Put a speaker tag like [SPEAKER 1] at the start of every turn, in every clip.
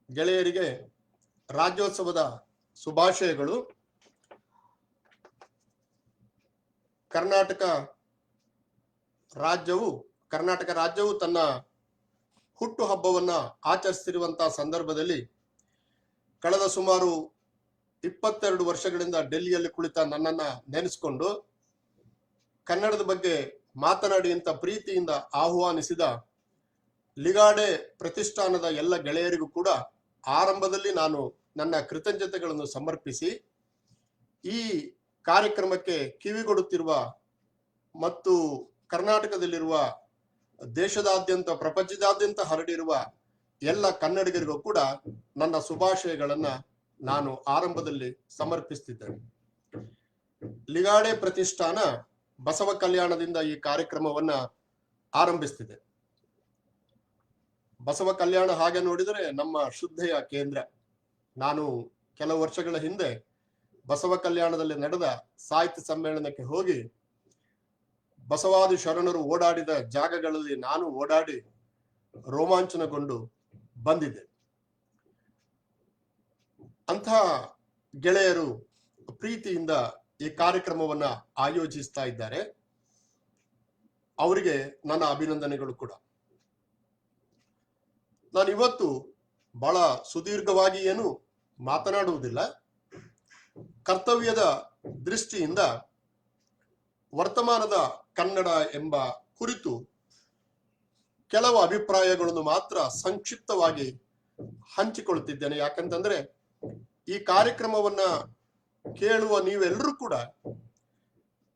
[SPEAKER 1] ಗೆಳೆಯರಿಗೆ ರಾಜ್ಯೋತ್ಸವದ ಶುಭಾಶಯಗಳು. ಕರ್ನಾಟಕ ರಾಜ್ಯವು ತನ್ನ ಹುಟ್ಟು ಹಬ್ಬವನ್ನ ಆಚರಿಸುತ್ತಿರುವಂತಹ ಸಂದರ್ಭದಲ್ಲಿ ಕಳೆದ ಸುಮಾರು 22 ವರ್ಷಗಳಿಂದ ಡೆಲ್ಲಿಯಲ್ಲಿ ಕುಳಿತ ನನ್ನನ್ನ ನೆನೆಸಿಕೊಂಡು ಕನ್ನಡದ ಬಗ್ಗೆ ಮಾತನಾಡಿ ಅಂತ ಪ್ರೀತಿಯಿಂದ ಆಹ್ವಾನಿಸಿದ ಲಿಗಾಡೆ ಪ್ರತಿಷ್ಠಾನದ ಎಲ್ಲ ಗೆಳೆಯರಿಗೂ ಕೂಡ ಆರಂಭದಲ್ಲಿ ನಾನು ನನ್ನ ಕೃತಜ್ಞತೆಗಳನ್ನು ಸಮರ್ಪಿಸಿ, ಈ ಕಾರ್ಯಕ್ರಮಕ್ಕೆ ಕಿವಿಗೊಡುತ್ತಿರುವ ಮತ್ತು ಕರ್ನಾಟಕದಲ್ಲಿರುವ ದೇಶದಾದ್ಯಂತ ಪ್ರಪಂಚದಾದ್ಯಂತ ಹರಡಿರುವ ಎಲ್ಲ ಕನ್ನಡಿಗರಿಗೂ ಕೂಡ ನನ್ನ ಶುಭಾಶಯಗಳನ್ನ ನಾನು ಆರಂಭದಲ್ಲಿ ಸಮರ್ಪಿಸುತ್ತಿದ್ದೇನೆ. ಲಿಗಾಡೆ ಪ್ರತಿಷ್ಠಾನ ಬಸವ ಕಲ್ಯಾಣದಿಂದ ಈ ಕಾರ್ಯಕ್ರಮವನ್ನ ಆರಂಭಿಸುತ್ತಿದೆ. ಬಸವ ಕಲ್ಯಾಣ ಹಾಗೆ ನೋಡಿದರೆ ನಮ್ಮ ಶುದ್ಧೆಯ ಕೇಂದ್ರ. ನಾನು ಕೆಲವು ವರ್ಷಗಳ ಹಿಂದೆ ಬಸವ ಕಲ್ಯಾಣದಲ್ಲಿ ನಡೆದ ಸಾಹಿತ್ಯ ಸಮ್ಮೇಳನಕ್ಕೆ ಹೋಗಿ ಬಸವಾದಿ ಶರಣರು ಓಡಾಡಿದ ಜಾಗಗಳಲ್ಲಿ ನಾನು ಓಡಾಡಿ ರೋಮಾಂಚನಗೊಂಡು ಬಂದಿದ್ದೆ. ಅಂಥ ಗೆಳೆಯರು ಪ್ರೀತಿಯಿಂದ ಈ ಕಾರ್ಯಕ್ರಮವನ್ನ ಆಯೋಜಿಸ್ತಾ ಇದ್ದಾರೆ. ಅವರಿಗೆ ನನ್ನ ಅಭಿನಂದನೆಗಳು ಕೂಡ. ನಾನು ಇವತ್ತು ಬಹಳ ಸುದೀರ್ಘವಾಗಿ ಏನು ಮಾತನಾಡುವುದಿಲ್ಲ. ಕರ್ತವ್ಯದ ದೃಷ್ಟಿಯಿಂದ ವರ್ತಮಾನದ ಕನ್ನಡ ಎಂಬ ಕುರಿತು ಕೆಲವು ಅಭಿಪ್ರಾಯಗಳನ್ನು ಮಾತ್ರ ಸಂಕ್ಷಿಪ್ತವಾಗಿ ಹಂಚಿಕೊಳ್ಳುತ್ತಿದ್ದೇನೆ. ಯಾಕಂತಂದ್ರೆ ಈ ಕಾರ್ಯಕ್ರಮವನ್ನ ಕೇಳುವ ನೀವೆಲ್ಲರೂ ಕೂಡ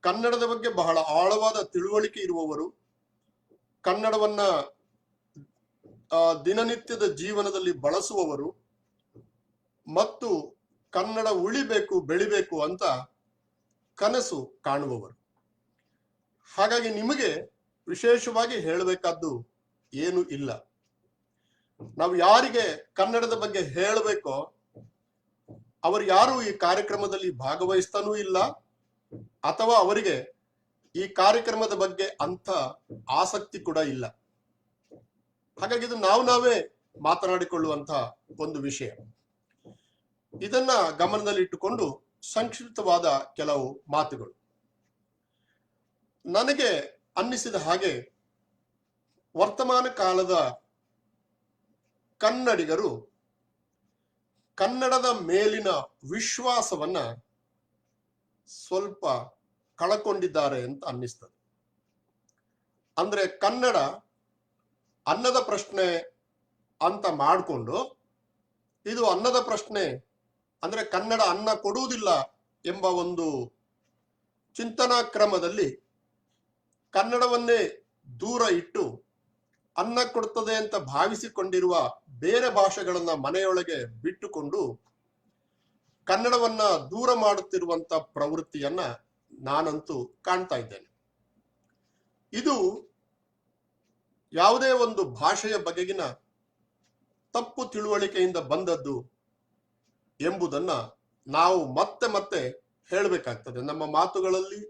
[SPEAKER 1] ಕನ್ನಡದ ಬಗ್ಗೆ ಬಹಳ ಆಳವಾದ ತಿಳುವಳಿಕೆ ಇರುವವರು, ಕನ್ನಡವನ್ನ ದಿನನಿತ್ಯದ ಜೀವನದಲ್ಲಿ ಬಳಸುವವರು ಮತ್ತು ಕನ್ನಡ ಉಳಿಬೇಕು ಬೆಳಿಬೇಕು ಅಂತ ಕನಸು ಕಾಣುವವರು. ಹಾಗಾಗಿ ನಿಮಗೆ ವಿಶೇಷವಾಗಿ ಹೇಳಬೇಕಾದ್ದು ಏನು ಇಲ್ಲ. ನಾವು ಯಾರಿಗೆ ಕನ್ನಡದ ಬಗ್ಗೆ ಹೇಳಬೇಕೋ ಅವರು ಯಾರು ಈ ಕಾರ್ಯಕ್ರಮದಲ್ಲಿ ಭಾಗವಹಿಸ್ತಾನೂ ಇಲ್ಲ, ಅಥವಾ ಅವರಿಗೆ ಈ ಕಾರ್ಯಕ್ರಮದ ಬಗ್ಗೆ ಅಂತ ಆಸಕ್ತಿ ಕೂಡ ಇಲ್ಲ. ಹಾಗಾಗಿ ಇದು ನಾವೇ ಮಾತನಾಡಿಕೊಳ್ಳುವಂತ ಒಂದು ವಿಷಯ. ಇದನ್ನ ಗಮನದಲ್ಲಿಟ್ಟುಕೊಂಡು ಸಂಕ್ಷಿಪ್ತವಾದ ಕೆಲವು ಮಾತುಗಳು. ನನಗೆ ಅನ್ನಿಸಿದ ಹಾಗೆ ವರ್ತಮಾನ ಕಾಲದ ಕನ್ನಡಿಗರು ಕನ್ನಡದ ಮೇಲಿನ ವಿಶ್ವಾಸವನ್ನ ಸ್ವಲ್ಪ ಕಳಕೊಂಡಿದ್ದಾರೆ ಅಂತ ಅನ್ನಿಸ್ತದೆ. ಅಂದ್ರೆ ಕನ್ನಡ ಅನ್ನದ ಪ್ರಶ್ನೆ ಅಂತ ಮಾಡಿಕೊಂಡು ಇದು ಅನ್ನದ ಪ್ರಶ್ನೆ, ಅಂದ್ರೆ ಕನ್ನಡ ಅನ್ನ ಕೊಡುವುದಿಲ್ಲ ಎಂಬ ಒಂದು ಚಿಂತನಾ ಕ್ರಮದಲ್ಲಿ ಕನ್ನಡವನ್ನೇ ದೂರ ಇಟ್ಟು ಅನ್ನ ಕೊಡ್ತದೆ ಅಂತ ಭಾವಿಸಿಕೊಂಡಿರುವ ಬೇರೆ ಭಾಷೆಗಳನ್ನ ಮನೆಯೊಳಗೆ ಬಿಟ್ಟುಕೊಂಡು ಕನ್ನಡವನ್ನ ದೂರ ಮಾಡುತ್ತಿರುವಂತ ಪ್ರವೃತ್ತಿಯನ್ನ ನಾನಂತೂ ಕಾಣ್ತಾ ಇದ್ದೇನೆ. ಇದು ಯಾವುದೇ ಒಂದು ಭಾಷೆಯ ಬಗೆಗಿನ ತಪ್ಪು ತಿಳುವಳಿಕೆಯಿಂದ ಬಂದದ್ದು ಎಂಬುದನ್ನ ನಾವು ಮತ್ತೆ ಮತ್ತೆ ಹೇಳಬೇಕಾಗ್ತದೆ. ನಮ್ಮ ಮಾತುಗಳಲ್ಲಿ,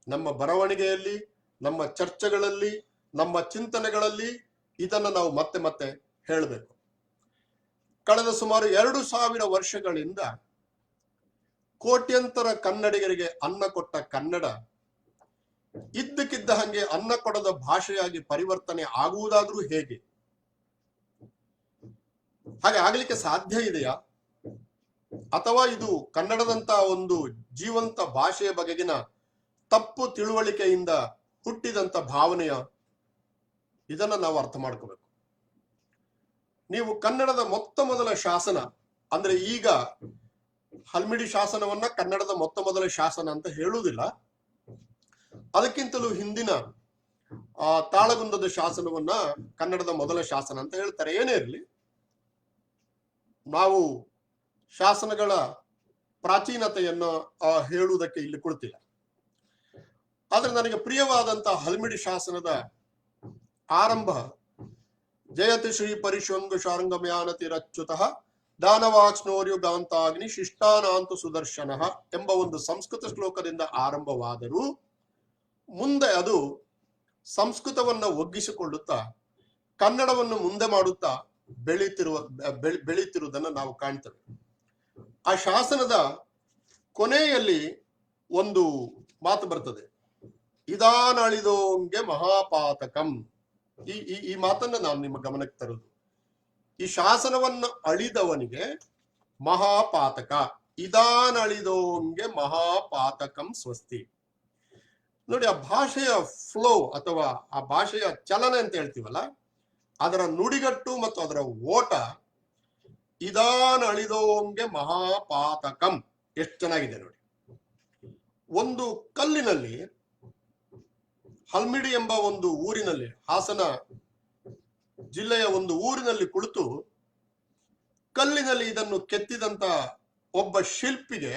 [SPEAKER 1] ನಮ್ಮ ಬರವಣಿಗೆಯಲ್ಲಿ, ನಮ್ಮ ಚರ್ಚೆಗಳಲ್ಲಿ, ನಮ್ಮ ಚಿಂತನೆಗಳಲ್ಲಿ ಇದನ್ನ ನಾವು ಮತ್ತೆ ಮತ್ತೆ ಹೇಳಬೇಕು. ಕಳೆದ ಸುಮಾರು 2000 ವರ್ಷಗಳಿಂದ ಕೋಟ್ಯಂತರ ಕನ್ನಡಿಗರಿಗೆ ಅನ್ನ ಕೊಟ್ಟ ಕನ್ನಡ ಇದ್ದಕ್ಕಿದ್ದ ಹಾಗೆ ಅನ್ನ ಕೊಡದ ಭಾಷೆಯಾಗಿ ಪರಿವರ್ತನೆ ಆಗುವುದಾದ್ರೂ ಹೇಗೆ? ಹಾಗೆ ಆಗ್ಲಿಕ್ಕೆ ಸಾಧ್ಯ ಇದೆಯಾ? ಅಥವಾ ಇದು ಕನ್ನಡದಂತ ಒಂದು ಜೀವಂತ ಭಾಷೆಯ ಬಗೆಗಿನ ತಪ್ಪು ತಿಳುವಳಿಕೆಯಿಂದ ಹುಟ್ಟಿದಂತ ಭಾವನೆಯ? ಇದನ್ನ ನಾವು ಅರ್ಥ ಮಾಡ್ಕೋಬೇಕು. ನೀವು ಕನ್ನಡದ ಮೊದಲ ಶಾಸನ, ಅಂದ್ರೆ ಈಗ ಹಲ್ಮಿಡಿ ಶಾಸನವನ್ನ ಕನ್ನಡದ ಮೊದಲ ಶಾಸನ ಅಂತ ಹೇಳುವುದಿಲ್ಲ, ಅದಕ್ಕಿಂತಲೂ ಹಿಂದಿನ ತಾಳಗುಂದದ ಶಾಸನವನ್ನ ಕನ್ನಡದ ಮೊದಲ ಶಾಸನ ಅಂತ ಹೇಳ್ತಾರೆ. ಏನೇ ಇರಲಿ, ನಾವು ಶಾಸನಗಳ ಪ್ರಾಚೀನತೆಯನ್ನು ಹೇಳುವುದಕ್ಕೆ ಇಲ್ಲಿ ಕೊಡ್ತಿಲ್ಲ. ಆದ್ರೆ ನನಗೆ ಪ್ರಿಯವಾದಂತಹ ಹಲ್ಮಿಡಿ ಶಾಸನದ ಆರಂಭ ಜಯತಿ ಶ್ರೀ ಪರಿಶ್ವಂಗ ಶಾರಂಗಮ್ಯಾನತಿ ರಚ್ಯುತಃ ದಾನವಾಕ್ಸ್ನೋರ್ಯುಗಾಂತಾಗ್ನಿ ಶಿಷ್ಟಾನಾಂತು ಸುದರ್ಶನ ಎಂಬ ಒಂದು ಸಂಸ್ಕೃತ ಶ್ಲೋಕದಿಂದ ಆರಂಭವಾದರೂ ಮುಂದೆ ಅದು ಸಂಸ್ಕೃತವನ್ನ ಒಗ್ಗಿಸಿಕೊಳ್ಳುತ್ತಾ ಕನ್ನಡವನ್ನು ಮುಂದೆ ಮಾಡುತ್ತಾ ಬೆಳೀತಿರುವುದನ್ನು ನಾವು ಕಾಣ್ತೇವೆ. ಆ ಶಾಸನದ ಕೊನೆಯಲ್ಲಿ ಒಂದು ಮಾತು ಬರ್ತದೆ, ಇದಾನಳಿದೋಂಗೆ ಮಹಾಪಾತಕಂ. ಈ ಮಾತನ್ನ ನಾನು ನಿಮ್ಮ ಗಮನಕ್ಕೆ ತರುವುದು. ಈ ಶಾಸನವನ್ನು ಅಳಿದವನಿಗೆ ಮಹಾಪಾತಕ, ಇದಾನಳಿದೋಂಗೆ ಮಹಾಪಾತಕಂ ಸ್ವಸ್ತಿ. ನೋಡಿ, ಆ ಭಾಷೆಯ ಫ್ಲೋ ಅಥವಾ ಆ ಭಾಷೆಯ ಚಲನೆ ಅಂತ ಹೇಳ್ತೀವಲ್ಲ, ಅದರ ನುಡಿಗಟ್ಟು ಮತ್ತು ಅದರ ಓಟ, ಇದಾನಳಿದೋಂಗೆ ಮಹಾಪಾತಕಂ, ಎಷ್ಟು ಚೆನ್ನಾಗಿದೆ ನೋಡಿ. ಒಂದು ಕಲ್ಲಿನಲ್ಲಿ, ಹಲ್ಮಿಡಿ ಎಂಬ ಒಂದು ಊರಿನಲ್ಲಿ, ಹಾಸನ ಜಿಲ್ಲೆಯ ಒಂದು ಊರಿನಲ್ಲಿ ಕುಳಿತು ಕಲ್ಲಿನಲ್ಲಿ ಇದನ್ನು ಕೆತ್ತಿದಂತ ಒಬ್ಬ ಶಿಲ್ಪಿಗೆ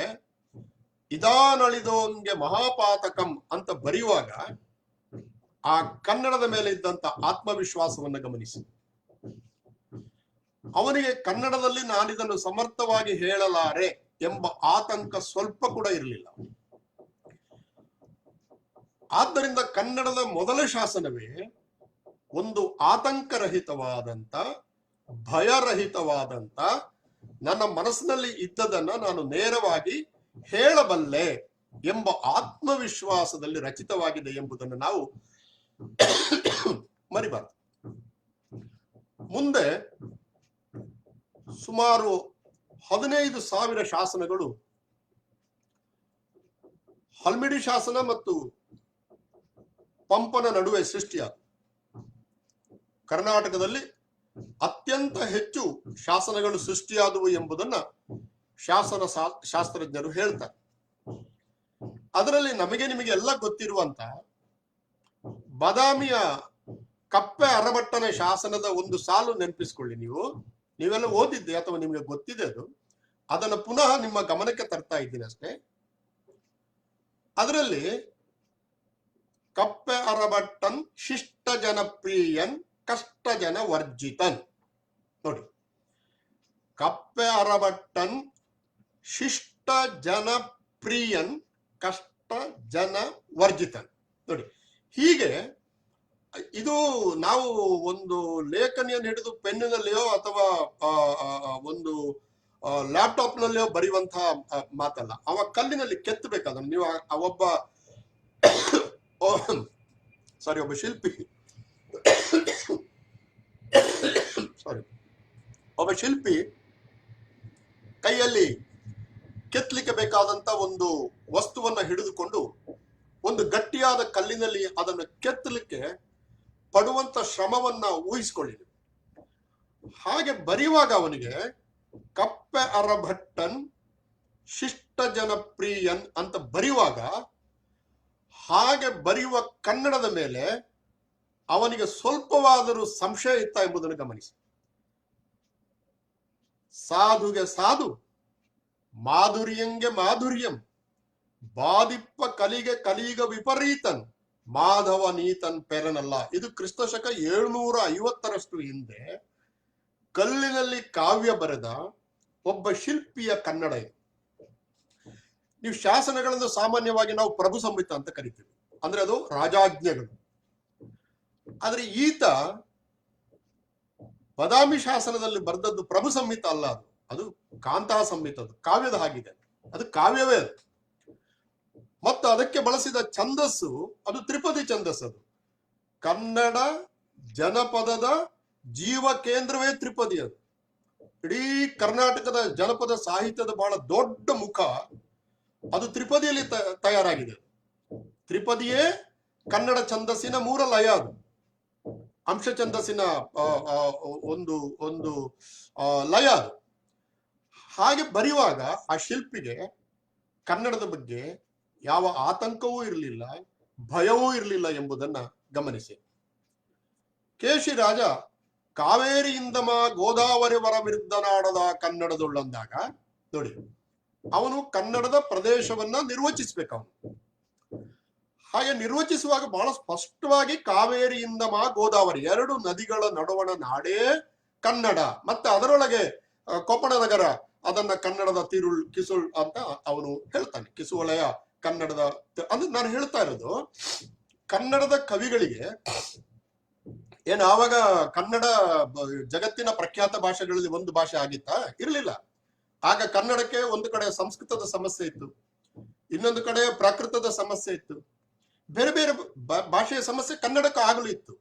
[SPEAKER 1] ಇದಾನಳಿದೋಂಗೆ ಮಹಾಪಾತಕಂ ಅಂತ ಬರೆಯುವಾಗ ಆ ಕನ್ನಡದ ಮೇಲೆ ಇದ್ದಂತ ಆತ್ಮವಿಶ್ವಾಸವನ್ನು ಗಮನಿಸಿ. ಅವನಿಗೆ ಕನ್ನಡದಲ್ಲಿ ನಾನಿದನ್ನು ಸಮರ್ಥವಾಗಿ ಹೇಳಲಾರೆ ಎಂಬ ಆತಂಕ ಸ್ವಲ್ಪ ಕೂಡ ಇರಲಿಲ್ಲ. ಆದ್ದರಿಂದ ಕನ್ನಡದ ಮೊದಲ ಶಾಸನವೇ ಒಂದು ಆತಂಕರಹಿತವಾದಂತ, ಭಯರಹಿತವಾದಂತ, ನನ್ನ ಮನಸ್ಸಿನಲ್ಲಿ ಇದ್ದದನ್ನ ನಾನು ನೇರವಾಗಿ ಹೇಳಬಲ್ಲೆ ಎಂಬ ಆತ್ಮವಿಶ್ವಾಸದಲ್ಲಿ ರಚಿತವಾಗಿದೆ ಎಂಬುದನ್ನು ನಾವು ಮರಿಬಾರದು. ಮುಂದೆ ಸುಮಾರು 15,000 ಶಾಸನಗಳು ಹಲ್ಮಿಡಿ ಶಾಸನ ಮತ್ತು ಪಂಪನ ನಡುವೆ ಸೃಷ್ಟಿಯಾದ. ಕರ್ನಾಟಕದಲ್ಲಿ ಅತ್ಯಂತ ಹೆಚ್ಚು ಶಾಸನಗಳು ಸೃಷ್ಟಿಯಾದವು ಎಂಬುದನ್ನ ಶಾಸ್ತ್ರಜ್ಞರು ಹೇಳ್ತಾರೆ. ಅದರಲ್ಲಿ ನಮಗೆ ನಿಮಗೆ ಎಲ್ಲ ಗೊತ್ತಿರುವಂತ ಬಾದಾಮಿಯ ಕಪ್ಪೆ ಅರಭಟ್ಟನ ಶಾಸನದ ಒಂದು ಸಾಲು ನೆನಪಿಸ್ಕೊಳ್ಳಿ. ನೀವೆಲ್ಲ ಓದಿದ್ದೆ ಅಥವಾ ನಿಮಗೆ ಗೊತ್ತಿದೆ ಅದು. ಅದನ್ನು ಪುನಃ ನಿಮ್ಮ ಗಮನಕ್ಕೆ ತರ್ತಾ ಇದ್ದೀನಿ ಅಷ್ಟೇ. ಅದರಲ್ಲಿ ಕಪ್ಪೆ ಅರಭಟ್ಟನ್ ಶಿಷ್ಟ ಜನಪ್ರಿಯನ್ ಕಷ್ಟ ಜನ ವರ್ಜಿತನ್. ನೋಡಿ, ಕಪ್ಪೆ ಅರಭಟ್ಟನ್ ಶಿಷ್ಟ ಜನಪ್ರಿಯನ್ ಕಷ್ಟ ಜನ ವರ್ಜಿತನ್. ನೋಡಿ, ಹೀಗೆ ಇದು ನಾವು ಒಂದು ಲೇಖನಿಯನ್ನು ಹಿಡಿದು ಪೆನ್ನಿನಲ್ಲಿಯೋ ಅಥವಾ ಒಂದು ಲ್ಯಾಪ್ಟಾಪ್ ನಲ್ಲಿಯೋ ಬರೆಯುವಂತಹ ಮಾತಲ್ಲ. ಅವ ಕಲ್ಲಿನಲ್ಲಿ ಕೆತ್ತಬೇಕಾದ್ರೆ ನೀವು ಒಬ್ಬ ಶಿಲ್ಪಿ ಒಬ್ಬ ಶಿಲ್ಪಿ ಕೈಯಲ್ಲಿ ಕೆತ್ತಲಿಕ್ಕೆ ಬೇಕಾದಂತ ಒಂದು ವಸ್ತುವನ್ನ ಹಿಡಿದುಕೊಂಡು ಒಂದು ಗಟ್ಟಿಯಾದ ಕಲ್ಲಿನಲ್ಲಿ ಅದನ್ನು ಕೆತ್ತಲಿಕ್ಕೆ ಪಡುವಂತ ಶ್ರಮವನ್ನ ಊಹಿಸಿಕೊಳ್ಳಿ. ಹಾಗೆ ಬರೆಯುವಾಗ ಅವನಿಗೆ ಕಪ್ಪೆ ಅರಭಟ್ಟನ್ ಶಿಷ್ಟ ಜನಪ್ರಿಯನ್ ಅಂತ ಬರೆಯುವಾಗ ಹಾಗೆ ಬರೆಯುವ ಕನ್ನಡದ ಮೇಲೆ ಅವನಿಗೆ ಸ್ವಲ್ಪವಾದರೂ ಸಂಶಯ ಇತ್ತ ಎಂಬುದನ್ನು ಗಮನಿಸಿ. ಸಾಧುಗೆ ಸಾಧು, ಮಾಧುರ್ಯಂಗೆ ಮಾಧುರ್ಯಂ, ಬಾದಿಪ್ಪ ಕಲಿಗೆ ಕಲಿಗ ವಿಪರೀತನ್, ಮಾಧವ ನೀತನ್ ಪೆರನಲ್ಲ. ಇದು ಕ್ರಿಸ್ತಶಕ 750ರಷ್ಟು ಹಿಂದೆ ಕಲ್ಲಿನಲ್ಲಿ ಕಾವ್ಯ ಬರೆದ ಒಬ್ಬ ಶಿಲ್ಪಿಯ ಕನ್ನಡ ಇದು. ನೀವು ಶಾಸನಗಳನ್ನು ಸಾಮಾನ್ಯವಾಗಿ ನಾವು ಪ್ರಭು ಸಂಹಿತ ಅಂತ ಕರಿತೀವಿ, ಅಂದ್ರೆ ಅದು ರಾಜಾಜ್ಞೆಗಳು. ಆದ್ರೆ ಈತ ಬಾದಾಮಿ ಶಾಸನದಲ್ಲಿ ಬರೆದದ್ದು ಪ್ರಭು ಸಂಹಿತ ಅಲ್ಲ, ಅದು ಕಾಂತಹ ಸಂಹಿತ, ಅದು ಕಾವ್ಯದ ಹಾಗಿದೆ, ಅದು ಕಾವ್ಯವೇ ಅದು. ಮತ್ತು ಅದಕ್ಕೆ ಬಳಸಿದ ಛಂದಸ್ಸು ಅದು ತ್ರಿಪದಿ ಛಂದಸ್ಸು. ಅದು ಕನ್ನಡ ಜನಪದದ ಜೀವ ಕೇಂದ್ರವೇ ತ್ರಿಪದಿ. ಅದು ಇಡೀ ಕರ್ನಾಟಕದ ಜನಪದ ಸಾಹಿತ್ಯದ ಬಹಳ ದೊಡ್ಡ ಮುಖ ಅದು ತ್ರಿಪದಿಯಲ್ಲಿ ತಯಾರಾಗಿದೆ. ತ್ರಿಪದಿಯೇ ಕನ್ನಡ ಛಂದಸ್ಸಿನ ಮೂಲ ಲಯ. ಅದು ಅಂಶ ಛಂದಸ್ಸಿನ ಒಂದು ಒಂದು ಲಯ ಅದು. ಹಾಗೆ ಬರೆಯುವಾಗ ಆ ಶಿಲ್ಪಿಗೆ ಕನ್ನಡದ ಬಗ್ಗೆ ಯಾವ ಆತಂಕವೂ ಇರಲಿಲ್ಲ, ಭಯವೂ ಇರಲಿಲ್ಲ ಎಂಬುದನ್ನ ಗಮನಿಸಿ. ಕೇಶಿ ರಾಜ ಕಾವೇರಿಯಿಂದಮ ಗೋದಾವರಿವರ ವಿರುದ್ಧನಾಡದ ಕನ್ನಡದೊಳ್ಳಂದಾಗ ನೋಡಿ, ಅವನು ಕನ್ನಡದ ಪ್ರದೇಶವನ್ನ ನಿರ್ವಚಿಸ್ಬೇಕು. ಅವನು ಹಾಗೆ ನಿರ್ವಚಿಸುವಾಗ ಬಹಳ ಸ್ಪಷ್ಟವಾಗಿ ಕಾವೇರಿಯಿಂದಮ ಗೋದಾವರಿ 2 ನದಿಗಳ ನಡುವಣ ನಾಡೇ ಕನ್ನಡ, ಮತ್ತೆ ಅದರೊಳಗೆ ಕೊಪ್ಪಳ ನಗರ, ಅದನ್ನ ಕನ್ನಡದ ತಿರುಳ್ ಕಿಸುಳ್ ಅಂತ ಅವನು ಹೇಳ್ತಾನೆ. ಕಿಸುವಲಯ ಕನ್ನಡದ, ಅಂದ್ರೆ ನಾನು ಹೇಳ್ತಾ ಇರೋದು ಕನ್ನಡದ ಕವಿಗಳಿಗೆ ಏನು ಆವಾಗ ಕನ್ನಡ ಜಗತ್ತಿನ ಪ್ರಖ್ಯಾತ ಭಾಷೆಗಳಲ್ಲಿ ಒಂದು ಭಾಷೆ ಆಗಿತ್ತಾ? ಇರ್ಲಿಲ್ಲ. ಆಗ ಕನ್ನಡಕ್ಕೆ ಒಂದು ಕಡೆ ಸಂಸ್ಕೃತದ ಸಮಸ್ಯೆ ಇತ್ತು, ಇನ್ನೊಂದು ಕಡೆ ಪ್ರಾಕೃತದ ಸಮಸ್ಯೆ ಇತ್ತು, ಬೇರೆ ಬೇರೆ ಭಾಷೆಯ ಸಮಸ್ಯೆ ಕನ್ನಡಕ್ಕೆ ಆಗಲೂ ಇತ್ತು.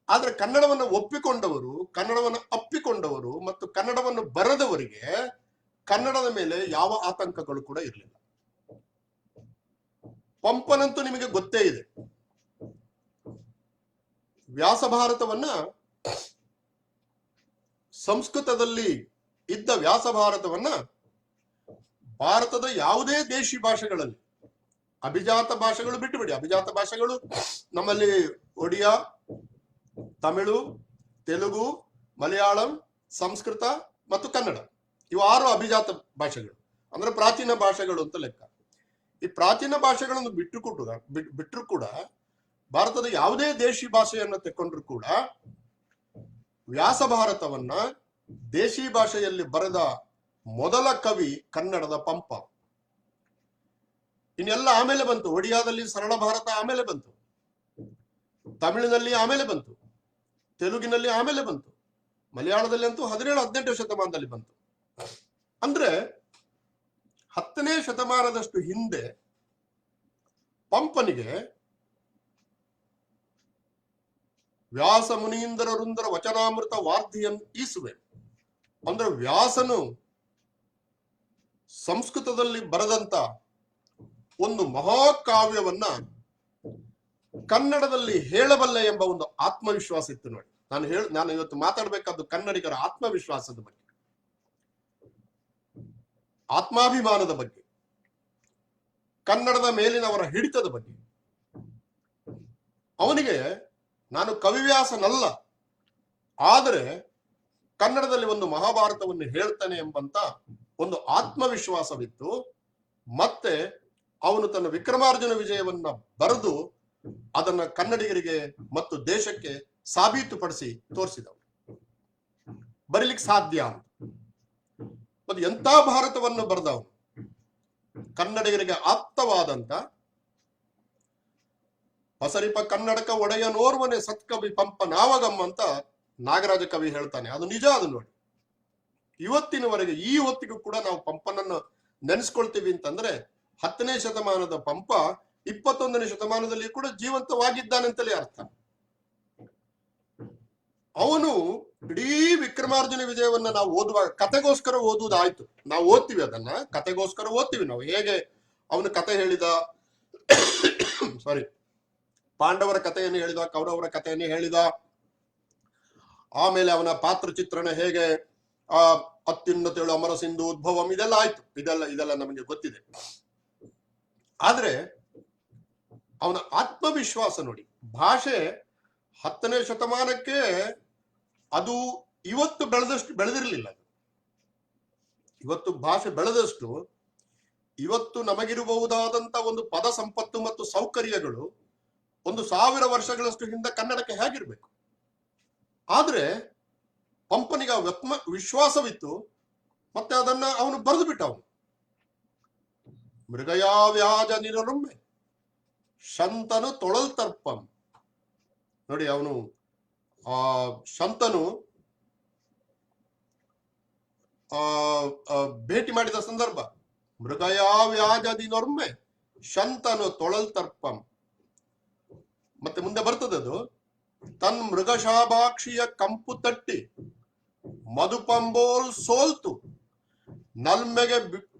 [SPEAKER 1] ಆದ್ರೆ ಕನ್ನಡವನ್ನು ಒಪ್ಪಿಕೊಂಡವರು, ಕನ್ನಡವನ್ನು ಅಪ್ಪಿಕೊಂಡವರು ಮತ್ತು ಕನ್ನಡವನ್ನು ಬರೆದವರಿಗೆ ಕನ್ನಡದ ಮೇಲೆ ಯಾವ ಆತಂಕಗಳು ಕೂಡ ಇರಲಿಲ್ಲ. ಪಂಪನಂತೂ ನಿಮಗೆ ಗೊತ್ತೇ ಇದೆ. ವ್ಯಾಸ ಭಾರತವನ್ನ ಸಂಸ್ಕೃತದಲ್ಲಿ ಇದ್ದ ವ್ಯಾಸ ಭಾರತವನ್ನ ಭಾರತದ ಯಾವುದೇ ದೇಶಿ ಭಾಷೆಗಳಲ್ಲಿ, ಅಭಿಜಾತ ಭಾಷೆಗಳು ಬಿಟ್ಟುಬಿಡಿ, ಅಭಿಜಾತ ಭಾಷೆಗಳು ನಮ್ಮಲ್ಲಿ ಒಡಿಯಾ, ತಮಿಳು, ತೆಲುಗು, ಮಲಯಾಳಂ, ಸಂಸ್ಕೃತ ಮತ್ತು ಕನ್ನಡ, ಇವು 6 ಅಭಿಜಾತ ಭಾಷೆಗಳು, ಅಂದ್ರೆ ಪ್ರಾಚೀನ ಭಾಷೆಗಳು ಅಂತ ಲೆಕ್ಕ. ಈ ಪ್ರಾಚೀನ ಭಾಷೆಗಳನ್ನು ಬಿಟ್ಟರು ಕೂಡ ಭಾರತದ ಯಾವುದೇ ದೇಶಿ ಭಾಷೆಯನ್ನು ತೆಕ್ಕೊಂಡ್ರು ಕೂಡ ವ್ಯಾಸ ಭಾರತವನ್ನ ದೇಶಿ ಭಾಷೆಯಲ್ಲಿ ಬರೆದ ಮೊದಲ ಕವಿ ಕನ್ನಡದ ಪಂಪ. ಇನ್ನೆಲ್ಲ ಆಮೇಲೆ ಬಂತು. ಒಡಿಯಾದಲ್ಲಿ ಸರಳ ಭಾರತ ಆಮೇಲೆ ಬಂತು, ತಮಿಳಿನಲ್ಲಿ ಆಮೇಲೆ ಬಂತು, ತೆಲುಗಿನಲ್ಲಿ ಆಮೇಲೆ ಬಂತು, ಮಲಯಾಳದಲ್ಲಿ ಅಂತೂ 17-18 ಶತಮಾನದಲ್ಲಿ ಬಂತು. ಅಂದ್ರೆ 10ನೇ ಶತಮಾನದಷ್ಟು ಹಿಂದೆ ಪಂಪನಿಗೆ ವ್ಯಾಸ ಮುನೀಂದ್ರ ರುಂದರ ವಚನಾಮೃತ ವಾರ್ಧಿಯನ್ ಈಸುವೆ ಅಂದ್ರೆ ವ್ಯಾಸನು ಸಂಸ್ಕೃತದಲ್ಲಿ ಬರೆದಂತ ಒಂದು ಮಹಾಕಾವ್ಯವನ್ನ ಕನ್ನಡದಲ್ಲಿ ಹೇಳಬಲ್ಲೆ ಎಂಬ ಒಂದು ಆತ್ಮವಿಶ್ವಾಸ ಇತ್ತು. ನೋಡಿ, ನಾನು ಇವತ್ತು ಮಾತಾಡಬೇಕಾದ್ದು ಕನ್ನಡಿಗರ ಆತ್ಮವಿಶ್ವಾಸದ ಬಗ್ಗೆ, ಆತ್ಮಾಭಿಮಾನದ ಬಗ್ಗೆ, ಕನ್ನಡದ ಮೇಲಿನವರ ಹಿಡಿತದ ಬಗ್ಗೆ. ಅವನಿಗೆ ನಾನು ಕವಿವ್ಯಾಸನಲ್ಲ, ಆದರೆ ಕನ್ನಡದಲ್ಲಿ ಒಂದು ಮಹಾಭಾರತವನ್ನು ಹೇಳ್ತಾನೆ ಎಂಬಂತ ಒಂದು ಆತ್ಮವಿಶ್ವಾಸವಿತ್ತು. ಮತ್ತೆ ಅವನು ತನ್ನ ವಿಕ್ರಮಾರ್ಜುನ ವಿಜಯವನ್ನ ಬರೆದು ಅದನ್ನ ಕನ್ನಡಿಗರಿಗೆ ಮತ್ತು ದೇಶಕ್ಕೆ ಸಾಬೀತುಪಡಿಸಿ ತೋರಿಸಿದವನು. ಬರೀಲಿಕ್ಕೆ ಸಾಧ್ಯ ಅಂತ. ಮತ್ತು ಎಂಥ ಭಾರತವನ್ನು ಬರೆದವನು, ಕನ್ನಡಿಗರಿಗೆ ಆಪ್ತವಾದಂತ ಹೊಸರಿಪ ಕನ್ನಡಕ ಒಡೆಯನೋರ್ವನೆ ಸತ್ಕವಿ ಪಂಪ ನಾವಗಮ್ಮ ಅಂತ ನಾಗರಾಜ ಕವಿ ಹೇಳ್ತಾನೆ. ಅದು ನಿಜ. ಅದು ನೋಡಿ, ಇವತ್ತಿನವರೆಗೆ ಈ ಹೊತ್ತಿಗೂ ಕೂಡ ನಾವು ಪಂಪನನ್ನು ನೆನೆಸ್ಕೊಳ್ತೀವಿ ಅಂತಂದ್ರೆ 10ನೇ ಶತಮಾನದ ಪಂಪ 21ನೇ ಶತಮಾನದಲ್ಲಿ ಕೂಡ ಜೀವಂತವಾಗಿದ್ದಾನೆಂತಲೇ ಅರ್ಥ. ಅವನು ಇಡೀ ವಿಕ್ರಮಾರ್ಜುನ ವಿಜಯವನ್ನ ನಾವು ಓದುವಾಗ ಕತೆಗೋಸ್ಕರ ಓದುವುದಾಯ್ತು. ನಾವು ಓದ್ತೀವಿ, ಅದನ್ನ ಕತೆಗೋಸ್ಕರ ಓದ್ತೀವಿ. ನಾವು ಹೇಗೆ ಅವನು ಕತೆ ಹೇಳಿದ, ಸಾರಿ, ಪಾಂಡವರ ಕಥೆಯನ್ನು ಹೇಳಿದ, ಕೌರವರ ಕಥೆಯನ್ನು ಹೇಳಿದ, ಆಮೇಲೆ ಅವನ ಪಾತ್ರ ಚಿತ್ರಣ ಹೇಗೆ, ಅತ್ಯುನ್ನತೇಳು ಅಮರ ಸಿಂಧು ಉದ್ಭವಂ, ಇದೆಲ್ಲ ಆಯ್ತು. ಇದೆಲ್ಲ ನಮಗೆ ಗೊತ್ತಿದೆ. ಆದ್ರೆ ಅವನ ಆತ್ಮವಿಶ್ವಾಸ ನೋಡಿ. ಭಾಷೆ 10ನೇ ಶತಮಾನಕ್ಕೆ ಅದು ಇವತ್ತು ಬೆಳೆದಿರಲಿಲ್ಲ. ಇವತ್ತು ಭಾಷೆ ಬೆಳೆದಷ್ಟು ಇವತ್ತು ನಮಗಿರಬಹುದಾದಂತ ಒಂದು ಪದ ಸಂಪತ್ತು ಮತ್ತು ಸೌಕರ್ಯಗಳು 1000 ವರ್ಷಗಳಷ್ಟು ಹಿಂದೆ ಕನ್ನಡಕ್ಕೆ ಹೇಗಿರ್ಬೇಕು. ಆದ್ರೆ ಪಂಪನಿಗೆ ವಿಶ್ವಾಸವಿತ್ತು, ಮತ್ತೆ ಅದನ್ನ ಅವನು ಬರೆದು ಬಿಟ್ಟ. ಅವನು ಮೃಗಯಾವ್ಯಾಜ ನಿರೊಮ್ಮೆ ಶಂತನು ತೊಳಲ್ತರ್ಪಂ. ನೋಡಿ, ಅವನು ಶಂತನು ಭೇಟಿ ಮಾಡಿದ ಸಂದರ್ಭ, ಮೃಗಯಾವ್ಯಾಜದಿನೊರ್ಮೆ ಶಂತನು ತೊಳಲ್ತರ್ಪಂ. ಮತ್ತೆ ಮುಂದೆ ಬರ್ತದದು, ತನ್ ಮೃಗಶಾಭಾಕ್ಷಿಯ ಕಂಪು ತಟ್ಟಿ ಮಧುಪಂಬೋಲ್ ಸೋಲ್ತು ನಲ್ಮೆಗೆ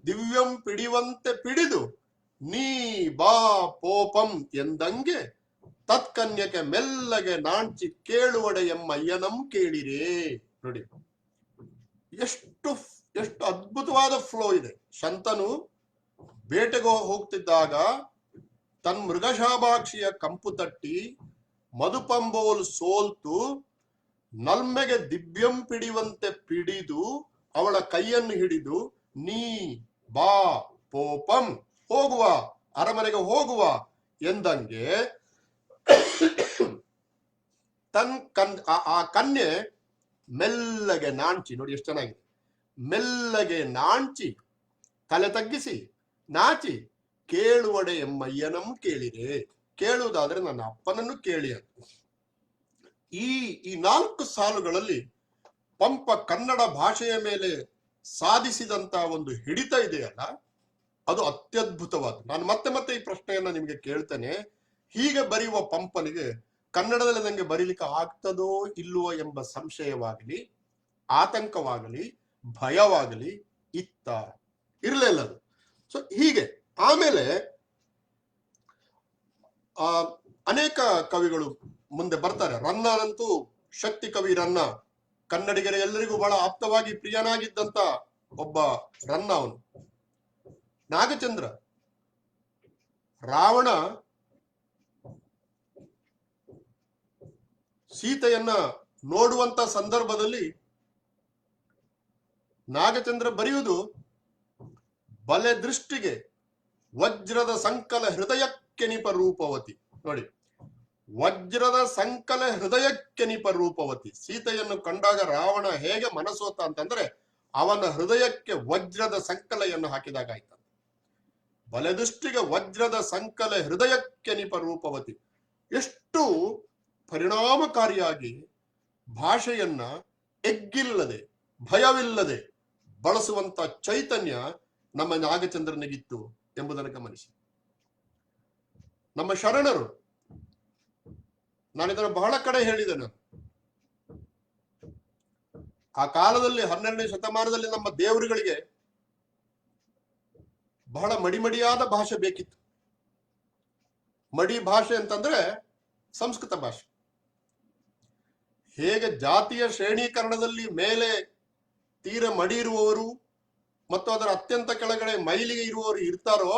[SPEAKER 1] ದಿವ್ಯಂ ಪಿಡಿವಂತೆ ಪಿಡಿದು ನೀ ಬಾ ಪೋಪಂ ಎಂದಂಗೆ ತತ್ಕನ್ಯಕ್ಕೆ ಮೆಲ್ಲಗೆ ನಾಂಚಿ ಕೇಳುವಡೆ ಎಮ್ಮಯ್ಯನಂ ಕೇಳಿರೇ. ನೋಡಿ, ಎಷ್ಟು ಅದ್ಭುತವಾದ ಫ್ಲೋ ಇದೆ. ಶಂತನು ಬೇಟೆಗೆ ಹೋಗ್ತಿದ್ದಾಗ ತನ್ ಮೃಗಶಾಭಾಕ್ಷಿಯ ಕಂಪು ತಟ್ಟಿ ಮಧುಪಂಬೋಲ್ ಸೋಲ್ತು ನಲ್ಮೆಗೆ ದಿವ್ಯಂ ಪಿಡಿವಂತೆ ಪಿಡಿದು ಅವಳ ಕೈಯನ್ನು ಹಿಡಿದು ನೀ ಬಾ ಪೋಪಂ, ಹೋಗುವ, ಅರಮನೆಗೆ ಹೋಗುವ ಎಂದಂಗೆ ಆ ಕನ್ಯೆ ಮೆಲ್ಲಗೆ ನಾಂಚಿ, ನೋಡಿ ಎಷ್ಟು ಚೆನ್ನಾಗಿದೆ, ಮೆಲ್ಲಗೆ ನಾಂಚಿ ತಲೆ ತಗ್ಗಿಸಿ ನಾಚಿ ಕೇಳುವಡೆ ಎಮ್ಮಯ್ಯನಂ ಕೇಳಿರೆ. ಕೇಳುವುದಾದ್ರೆ ನನ್ನ ಅಪ್ಪನನ್ನು ಕೇಳಿ ಅಂತ. ಈ ಈ 4 ಸಾಲುಗಳಲ್ಲಿ ಪಂಪ ಕನ್ನಡ ಭಾಷೆಯ ಮೇಲೆ ಸಾಧಿಸಿದಂತ ಒಂದು ಹಿಡಿತ ಇದೆಯಲ್ಲ, ಅದು ಅತ್ಯದ್ಭುತವಾದ. ನಾನು ಮತ್ತೆ ಮತ್ತೆ ಈ ಪ್ರಶ್ನೆಯನ್ನ ನಿಮಗೆ ಕೇಳ್ತೇನೆ, ಹೀಗೆ ಬರೆಯುವ ಪಂಪನಿಗೆ ಕನ್ನಡದಲ್ಲಿ ನಂಗೆ ಬರೀಲಿಕ್ಕೆ ಆಗ್ತದೋ ಇಲ್ಲವೋ ಎಂಬ ಸಂಶಯವಾಗಲಿ, ಆತಂಕವಾಗಲಿ, ಭಯವಾಗಲಿ ಇತ್ತ? ಇರಲಿಲ್ಲ ಅದು. ಸೊ ಹೀಗೆ ಆಮೇಲೆ ಅನೇಕ ಕವಿಗಳು ಮುಂದೆ ಬರ್ತಾರೆ. ರನ್ನನಂತೂ ಶಕ್ತಿ ಕವಿ ರನ್ನ, ಕನ್ನಡಿಗರ ಎಲ್ಲರಿಗೂ ಬಹಳ ಆಪ್ತವಾಗಿ ಪ್ರಿಯನಾಗಿದ್ದಂತ ಒಬ್ಬ ರನ್ನ ಅವನು. ನಾಗಚಂದ್ರ, ರಾವಣ ಸೀತೆಯನ್ನ ನೋಡುವಂತ ಸಂದರ್ಭದಲ್ಲಿ ನಾಗಚಂದ್ರ ಬರೆಯುವುದು, ಬಲೆ ದೃಷ್ಟಿಗೆ ವಜ್ರದ ಸಂಕಲ ಹೃದಯಕ್ಕೆನಿಪ ರೂಪವತಿ. ನೋಡಿ, ವಜ್ರದ ಸಂಕಲ ಹೃದಯಕ್ಕೆನಿಪ ರೂಪವತಿ. ಸೀತೆಯನ್ನು ಕಂಡಾಗ ರಾವಣ ಹೇಗೆ ಮನಸೋತ ಅಂತಂದ್ರೆ, ಅವನ ಹೃದಯಕ್ಕೆ ವಜ್ರದ ಸಂಕಲೆಯನ್ನು ಹಾಕಿದಾಗ ಆಯ್ತ. ಬಲೆದೃಷ್ಟಿಗೆ ವಜ್ರದ ಸಂಕಲ ಹೃದಯಕ್ಕೆನಿಪ ರೂಪವತಿ. ಎಷ್ಟು ಪರಿಣಾಮಕಾರಿಯಾಗಿ ಭಾಷೆಯನ್ನ ಎಗ್ಗಿಲ್ಲದೆ, ಭಯವಿಲ್ಲದೆ ಬಳಸುವಂತ ಚೈತನ್ಯ ನಮ್ಮ ನಾಗಚಂದ್ರನಿಗಿತ್ತು ಎಂಬುದನ್ನು ಗಮನಿಸಿ. ನಮ್ಮ ಶರಣರು, ನಾನಿದನ್ನು ಬಹಳ ಕಡೆ ಹೇಳಿದೆ, ನಾನು ಆ ಕಾಲದಲ್ಲಿ 12ನೇ ಶತಮಾನದಲ್ಲಿ ನಮ್ಮ ದೇವರುಗಳಿಗೆ ಬಹಳ ಮಡಿಮಡಿಯಾದ ಭಾಷೆ ಬೇಕಿತ್ತು. ಮಡಿ ಭಾಷೆ ಅಂತಂದ್ರೆ ಸಂಸ್ಕೃತ ಭಾಷೆ. ಹೇಗೆ ಜಾತಿಯ ಶ್ರೇಣೀಕರಣದಲ್ಲಿ ಮೇಲೆ ತೀರ ಮಡಿ ಇರುವವರು ಮತ್ತು ಅದರ ಅತ್ಯಂತ ಕೆಳಗಡೆ ಮೈಲಿಗೆ ಇರುವವರು ಇರ್ತಾರೋ,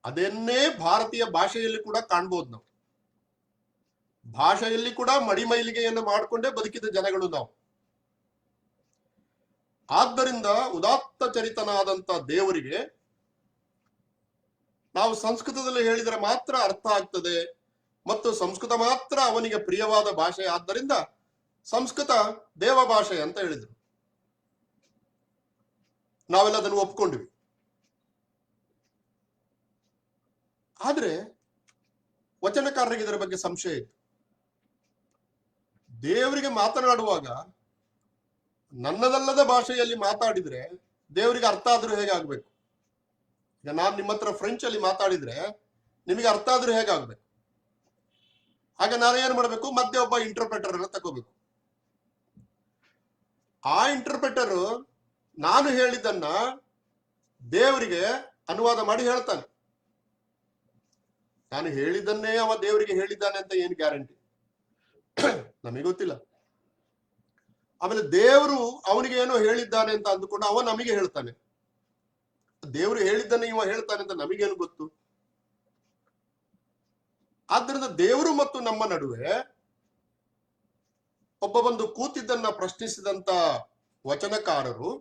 [SPEAKER 1] ಅದನ್ನೇ ಭಾರತೀಯ ಭಾಷೆಯಲ್ಲಿ ಕೂಡ ಕಾಣ್ಬೋದು ನಾವು. ಭಾಷೆಯಲ್ಲಿ ಕೂಡ ಮಡಿ ಮೈಲಿಗೆಯನ್ನು ಮಾಡಿಕೊಂಡೇ ಬದುಕಿದ ಜನಗಳು ನಾವು. ಆದ್ದರಿಂದ ಉದಾತ್ತ ಚರಿತನಾದಂತ ದೇವರಿಗೆ ನಾವು ಸಂಸ್ಕೃತದಲ್ಲಿ ಹೇಳಿದರೆ ಮಾತ್ರ ಅರ್ಥ ಆಗ್ತದೆ ಮತ್ತು ಸಂಸ್ಕೃತ ಮಾತ್ರ ಅವನಿಗೆ ಪ್ರಿಯವಾದ ಭಾಷೆ. ಆದ್ದರಿಂದ ಸಂಸ್ಕೃತ ದೇವ ಭಾಷೆ ಅಂತ ಹೇಳಿದ್ರು. ನಾವೆಲ್ಲ ಅದನ್ನು ಒಪ್ಕೊಂಡ್ವಿ. ಆದ್ರೆ ವಚನಕಾರರಿಗೆ ಇದರ ಬಗ್ಗೆ ಸಂಶಯ ಇತ್ತು. ದೇವರಿಗೆ ಮಾತನಾಡುವಾಗ ನನ್ನದಲ್ಲದ ಭಾಷೆಯಲ್ಲಿ ಮಾತಾಡಿದ್ರೆ ದೇವರಿಗೆ ಅರ್ಥ ಆದ್ರೂ ಹೇಗಾಗ್ಬೇಕು? ಈಗ ನಾನು ನಿಮ್ಮ ಹತ್ರ ಫ್ರೆಂಚ್ ಅಲ್ಲಿ ಮಾತಾಡಿದ್ರೆ ನಿಮಗೆ ಅರ್ಥ ಆದ್ರೂ ಹೇಗಾಗ್ಬೇಕು? ಆಗ ನಾನು ಏನ್ ಮಾಡ್ಬೇಕು? ಮಧ್ಯೆ ಒಬ್ಬ ಇಂಟರ್ಪ್ರೆಟರ್ ಅನ್ನ ತಗೋಬೇಕು. ಆ ಇಂಟರ್ಪ್ರೆಟರ್ ನಾನು ಹೇಳಿದ್ದನ್ನ ದೇವರಿಗೆ ಅನುವಾದ ಮಾಡಿ ಹೇಳ್ತಾನೆ. ನಾನು ಹೇಳಿದ್ದನ್ನೇ ಅವ ದೇವರಿಗೆ ಹೇಳಿದ್ದಾನೆ ಅಂತ ಏನು ಗ್ಯಾರಂಟಿ? ನಮಗೆ ಗೊತ್ತಿಲ್ಲ. ಆಮೇಲೆ ದೇವರು ಅವನಿಗೆ ಏನೋ ಹೇಳಿದ್ದಾನೆ ಅಂತ ಅಂದುಕೊಂಡು ಅವ ನಮಗೆ ಹೇಳ್ತಾನೆ. ದೇವರು ಹೇಳಿದ್ದನ್ನೇ ಇವ ಹೇಳ್ತಾನೆ ಅಂತ ನಮಗೇನು ಗೊತ್ತು? ಆದ್ದರಿಂದ ದೇವರು ಮತ್ತು ನಮ್ಮ ನಡುವೆ ಒಬ್ಬ ಬಂದು ಕೂತಿದ್ದನ್ನ ಪ್ರಶ್ನಿಸಿದಂತ ವಚನಕಾರರು